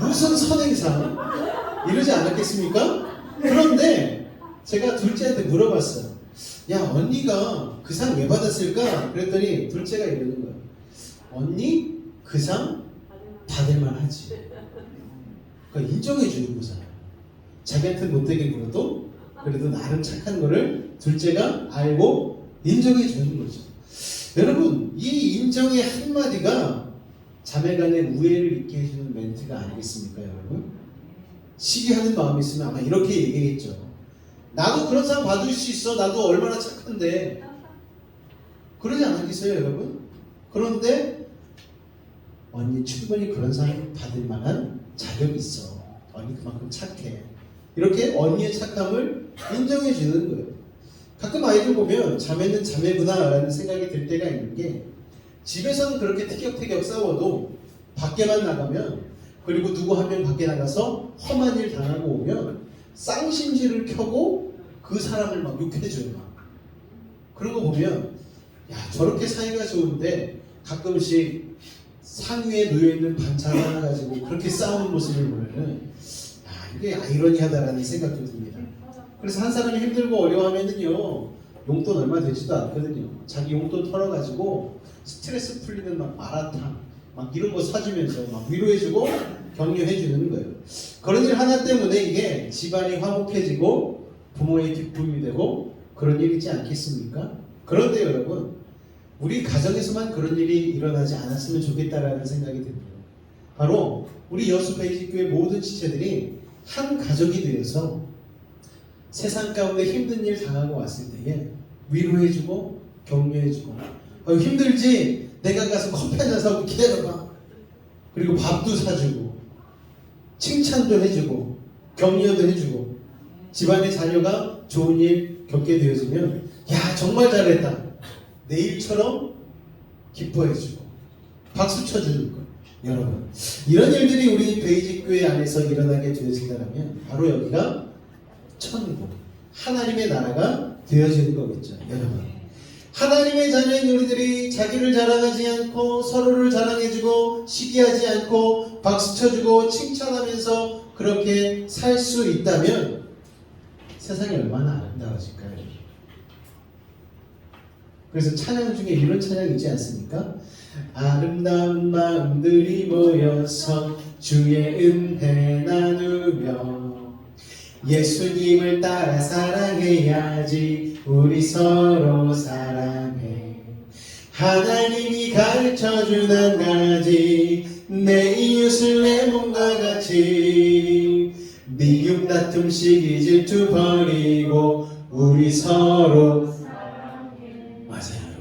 무슨 선행상 이러지 않았겠습니까? 그런데 제가 둘째한테 물어봤어요. 야 언니가 그 상 왜 받았을까? 그랬더니 둘째가 이러는 거예요. 언니 그 상 받을만 하지. 그러니까 인정해 주는 거잖아요. 자기한테 못되게 굴어도 그래도 나름 착한 거를 둘째가 알고 인정해 주는 거죠. 여러분 이 인정의 한마디가 자매간의 우애를 있게 해주는 멘트가 아니겠습니까 여러분? 시기하는 마음이 있으면 아마 이렇게 얘기했죠. 나도 그런 상 받을 수 있어. 나도 얼마나 착한데. 그러지 않았겠어요 여러분? 그런데 언니 충분히 그런 상 받을 만한 자격이 있어. 언니 그만큼 착해. 이렇게 언니의 착함을 인정해 주는 거예요. 가끔 아이들 보면 자매는 자매구나 라는 생각이 들 때가 있는 게 집에서는 그렇게 티격태격 싸워도 밖에만 나가면 그리고 누구 한 명 밖에 나가서 험한 일 당하고 오면 쌍심지를 켜고 그 사람을 막 욕해줘요. 막. 그런 거 보면 야 저렇게 사이가 좋은데 가끔씩 상위에 놓여있는 반찬 하나 가지고 그렇게 싸우는 모습을 보면은 야 이게 아이러니하다라는 생각도 듭니다. 그래서 한 사람이 힘들고 어려워하면은요 용돈 얼마 되지도 않거든요. 자기 용돈 털어가지고 스트레스 풀리는 막 마라탕 막 이런 거 사주면서 막 위로해주고 격려해주는 거예요. 그런 일 하나 때문에 이게 집안이 화목해지고 부모의 기쁨이 되고 그런 일 있지 않겠습니까? 그런데 여러분 우리 가정에서만 그런 일이 일어나지 않았으면 좋겠다라는 생각이 듭니다. 바로 우리 여수 베이직교회 모든 지체들이 한 가족이 되어서 세상 가운데 힘든 일 당하고 왔을 때에 위로해주고 격려해주고 힘들지? 내가 가서 커피 한잔 사고 기다려봐. 그리고 밥도 사주고 칭찬도 해주고 격려도 해주고 집안의 자녀가 좋은 일 겪게 되어지면 야 정말 잘했다. 내일처럼 기뻐해주고 박수 쳐주는 것. 여러분 이런 일들이 우리 베이직교회 안에서 일어나게 되어진다면 바로 여기가 천국, 하나님의 나라가 되어지는 거겠죠. 여러분 하나님의 자녀인 우리들이 자기를 자랑하지 않고 서로를 자랑해주고 시기하지 않고 박수쳐주고 칭찬하면서 그렇게 살 수 있다면 세상이 얼마나 아름다워질까요? 그래서 찬양 중에 이런 찬양이 있지 않습니까? 아름다운 마음들이 모여서 주의 은혜 나누며 예수님을 따라 사랑해야지. 우리 서로 사랑해. 하나님이 가르쳐준 한 가지, 내 이웃을 내 몸과 같이. 미움 다툼 시기 질투 버리고 우리 서로 사랑해. 맞아요.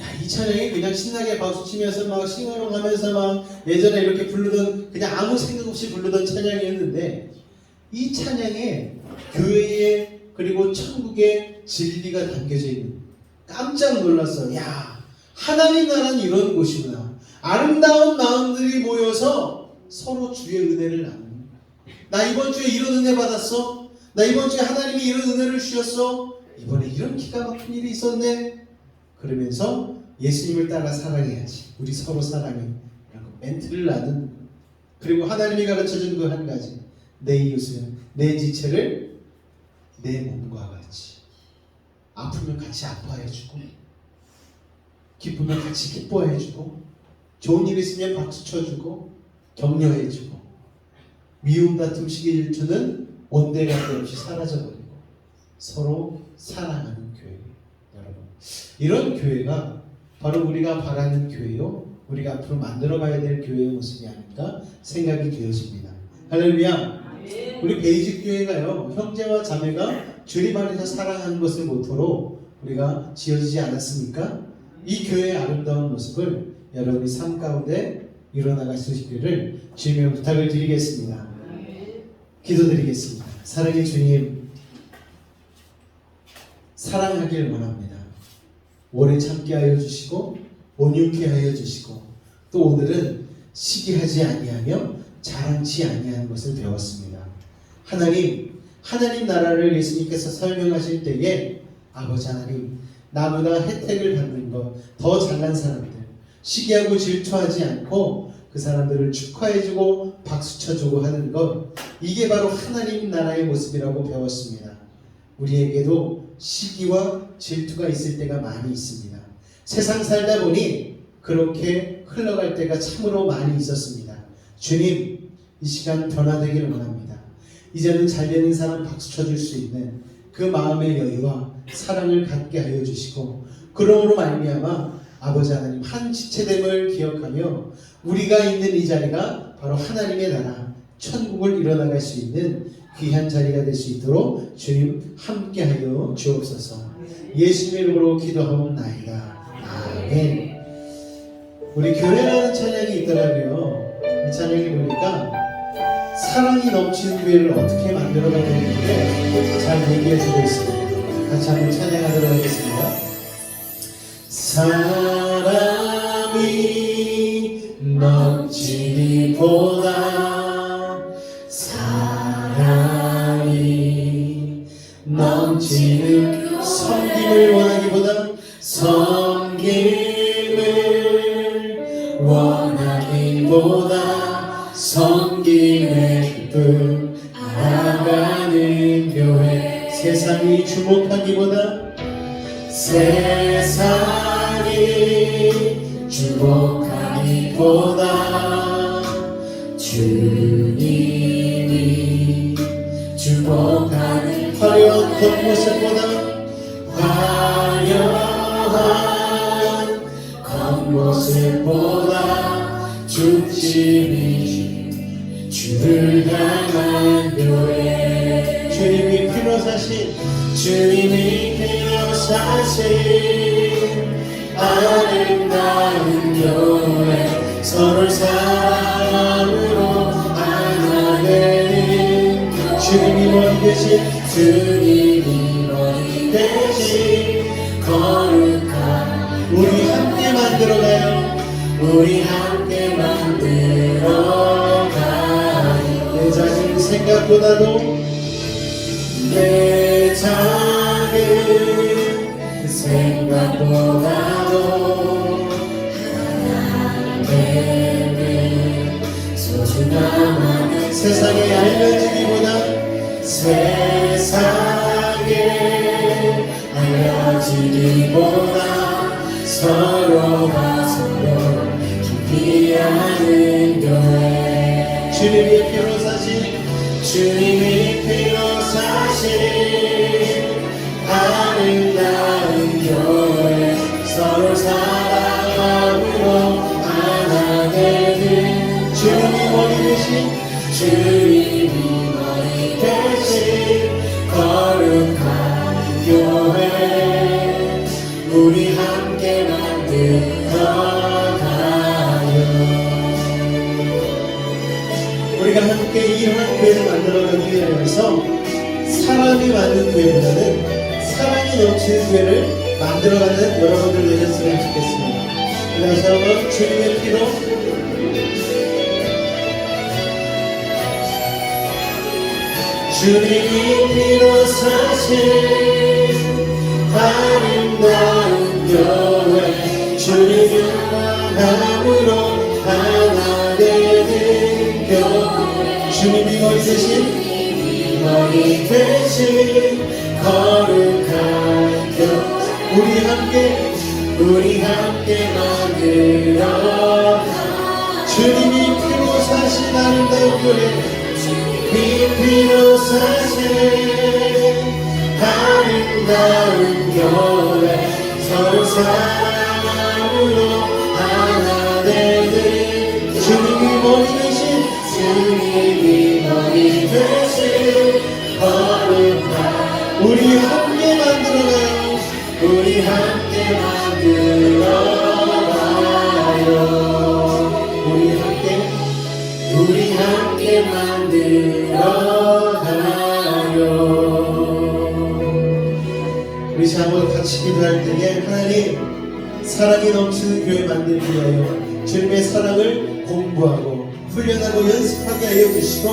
야, 이 찬양이 그냥 신나게 박수치면서 막 싱어롱하면서 막 예전에 이렇게 부르던 그냥 아무 생각 없이 부르던 찬양이었는데 이 찬양에 교회의 그리고 천국의 진리가 담겨져 있는, 깜짝 놀랐어. 야, 하나님 나라는 이런 곳이구나. 아름다운 마음들이 모여서 서로 주의 은혜를 나누는. 나 이번 주에 이런 은혜 받았어. 나 이번 주에 하나님이 이런 은혜를 주셨어. 이번에 이런 기가 막힌 일이 있었네. 그러면서 예수님을 따라 사랑해야지. 우리 서로 사랑해. 라고 멘트를 나누는. 그리고 하나님이 가르쳐준 그 한 가지, 내 이웃을, 내 지체를 내 몸과 같이. 아프면 같이 아파해주고, 기쁘면 같이 기뻐해주고, 좋은 일 있으면 박수 쳐주고, 격려해주고. 미움 다툼 시기 질투는 온데간데 없이 사라져버리고 서로 사랑하는 교회. 여러분, 이런 교회가 바로 우리가 바라는 교회요, 우리가 앞으로 만들어가야 될 교회의 모습이 아닐까 생각이 되어집니다. 할렐루야. 우리 베이직 교회가요, 형제와 자매가 주님 안에서 사랑하는 것을 모토로 우리가 지어지지 않았습니까? 이 교회의 아름다운 모습을 여러분이 삶 가운데 이뤄나갈 수 있기를 주님의 부탁을 드리겠습니다. 기도드리겠습니다. 사랑의 주님, 사랑하길 원합니다. 오래 참게 하여 주시고 온유케 하여 주시고, 또 오늘은 시기하지 아니하며 자랑치 아니하는 것을 배웠습니다. 하나님 나라를 예수님께서 설명하실 때에 아버지 하나님, 나보다 혜택을 받는 것, 더 잘난 사람들, 시기하고 질투하지 않고 그 사람들을 축하해주고 박수쳐주고 하는 것, 이게 바로 하나님 나라의 모습이라고 배웠습니다. 우리에게도 시기와 질투가 있을 때가 많이 있습니다. 세상 살다 보니 그렇게 흘러갈 때가 참으로 많이 있었습니다. 주님, 이 시간 변화되기를 원합니다. 이제는 잘되는 사람 박수 쳐줄 수 있는 그 마음의 여유와 사랑을 갖게 하여 주시고, 그러므로 말미암아 아버지 하나님 한 지체됨을 기억하며 우리가 있는 이 자리가 바로 하나님의 나라 천국을 이뤄나갈 수 있는 귀한 자리가 될 수 있도록 주님 함께하여 주옵소서. 예수님의 이름으로 기도하옵나이다. 아멘. 우리 교회라는 찬양이 있더라고요. 이 찬양이 보니까 사랑이 넘치는 교회를 어떻게 만들어가야 되는데 잘 얘기해주고 있습니다. 같이 한번 찬양하도록 하겠습니다. 사랑이 넘치기보다 사랑이 넘치는 섬김을 원하기보다 섬김을 원하기보다 섬김의 기쁨 알아가는 교회. 세상이 주목하기보다 세상이 주목하기보다 주님이 주목하는 화려한 겉모습보다 화려한 겉모습보다 중심이 주를 향한 교회. 주님이 피로 사신 아름다운 교회, 서로를 사랑으로 하나 되는 주님이 머리 대신 거룩한 우리 함께 만들어가요. 우리 함께 만들어가요. 내 자신 생각보다도 내 작은 생각보다도 하나님의 소중함은 세상에 알려지기보다 세상에 알려지기보다 서로가 서로 깊이 아는 교회. 주님이 피로 사신 아름다운 교회, 서로 사랑으로 하나 되는 주님이 머리 대신 거룩한 교회, 우리 함께 만들어가요. 우리가 함께 이러한 교회를 만들어가기 위해서 사랑이 많은 교회보다는 사랑이 넘치는 교회를 만들어가는 여러분들 되셨으면 좋겠습니다. 다시 한번 주님의 피로 사신 아름다운 교회, 주님의 영광으로 하나 되는 교회. 주님이 머리 대신 거룩한 교회, 우리 함께 만들어 주님이 피로 사신 아름다운 교회, 피로 사신 아름다운 교회 서로 사랑으로 하나 되는 주님이 머리 되신 주님이 머리 되신 거룩한 우리 함께 만들어가요 우리 함께 만들어가요 우리 함께 만들어가요 우리 한번 같이 기도할 때에 하나님 사랑이 넘치는 교회 만들기 위하여 주님의 사랑을 공부하고 훈련하고 연습하게 하여 주시고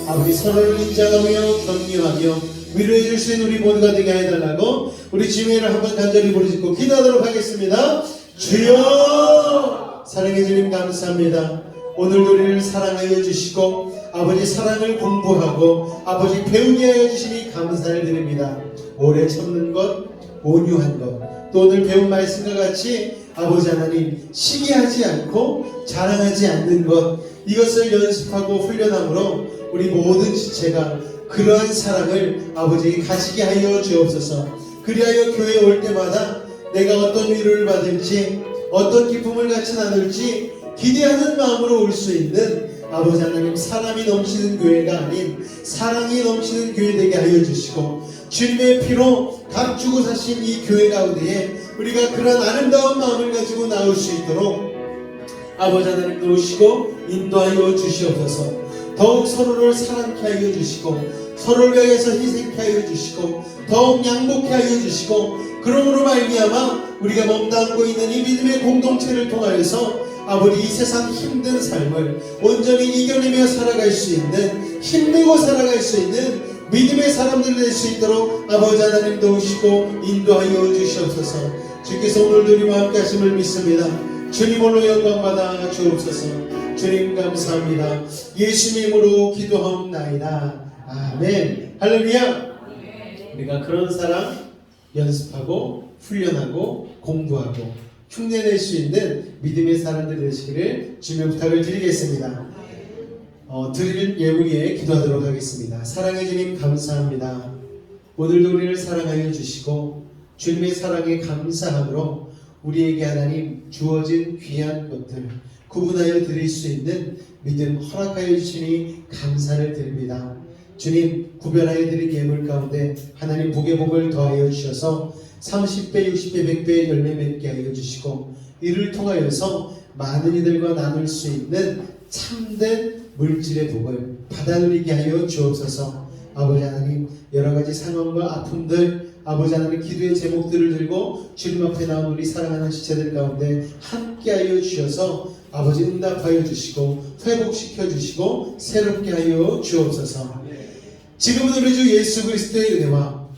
아버지 서로를 인정하며 격려하며 위로해 주신 우리 모두가 되게 해달라고 우리 주님을 한번 간절히 부르짖고 기도하도록 하겠습니다. 주여 사랑해 주님 감사합니다. 오늘도 우리를 사랑하여 주시고 아버지 사랑을 공부하고 아버지 배우게 하여 주시니 감사를 드립니다. 오래 참는 것 온유한 것 또 오늘 배운 말씀과 같이 아버지 하나님 시기하지 않고 자랑하지 않는 것 이것을 연습하고 훈련함으로 우리 모든 지체가 그러한 사랑을 아버지에게 가지게 하여 주옵소서. 그리하여 교회에 올 때마다 내가 어떤 위로를 받을지 어떤 기쁨을 같이 나눌지 기대하는 마음으로 올 수 있는 아버지 하나님 사람이 넘치는 교회가 아닌 사랑이 넘치는 교회 되게 하여 주시고 주님의 피로 값주고 사신 이 교회 가운데에 우리가 그런 아름다운 마음을 가지고 나올 수 있도록 아버지 하나님 도우시고 인도하여 주시옵소서. 더욱 서로를 사랑케 하여 주시고 서로를 위해서 희생케 하여 주시고 더욱 양복케 하여 주시고 그러므로 말미암아 우리가 몸담고 있는 이 믿음의 공동체를 통하여서 아버지 이 세상 힘든 삶을 온전히 이겨내며 살아갈 수 있는 힘내고 살아갈 수 있는 믿음의 사람들 될 수 있도록 아버지 하나님 도우시고 인도하여 주시옵소서. 주께서 오늘도 우리와 함께 하심을 믿습니다. 주님 홀로 영광받아 주옵소서. 주님 감사합니다. 예수님으로 기도하옵나이다. 아멘. 할렐루야. 우리가 그런 사랑 연습하고 훈련하고 공부하고 흉내낼 수 있는 믿음의 사람들 되시기를 주님의 부탁을 드리겠습니다. 드릴 예물에 기도하도록 하겠습니다. 사랑해 주님 감사합니다. 오늘도 우리를 사랑하여 주시고 주님의 사랑에 감사함으로 우리에게 하나님 주어진 귀한 것들 구분하여 드릴 수 있는 믿음 허락하여 주시니 감사를 드립니다. 주님 구별하여 드린 예물 가운데 하나님 복의 복을 더하여 주셔서 30배, 60배, 100배 열매 맺게 하여 주시고 이를 통하여서 많은 이들과 나눌 수 있는 참된 물질의 복을 받아 누리게 하여 주옵소서. 아버지 하나님 여러가지 상황과 아픔들 아버지 하나님 기도의 제목들을 들고 주님 앞에 나온 우리 사랑하는 지체들 가운데 함께하여 주셔서 아버지 응답하여 주시고 회복시켜 주시고 새롭게 하여 주옵소서. 지금은 우리 주 예수 그리스도의 은혜와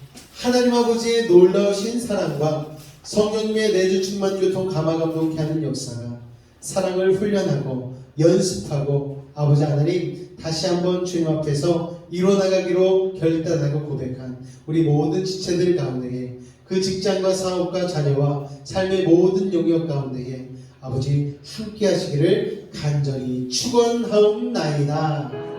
하나님 아버지의 놀라우신 사랑과 성령님의 내주 충만 교통 감화 감동케 하는 역사가 사랑을 훈련하고 연습하고 아버지 하나님 다시 한번 주님 앞에서 이뤄나가기로 결단하고 고백한 우리 모든 지체들 가운데에 그 직장과 사업과 자녀와 삶의 모든 영역 가운데에 아버지 함께 하시기를 간절히 축원하옵나이다.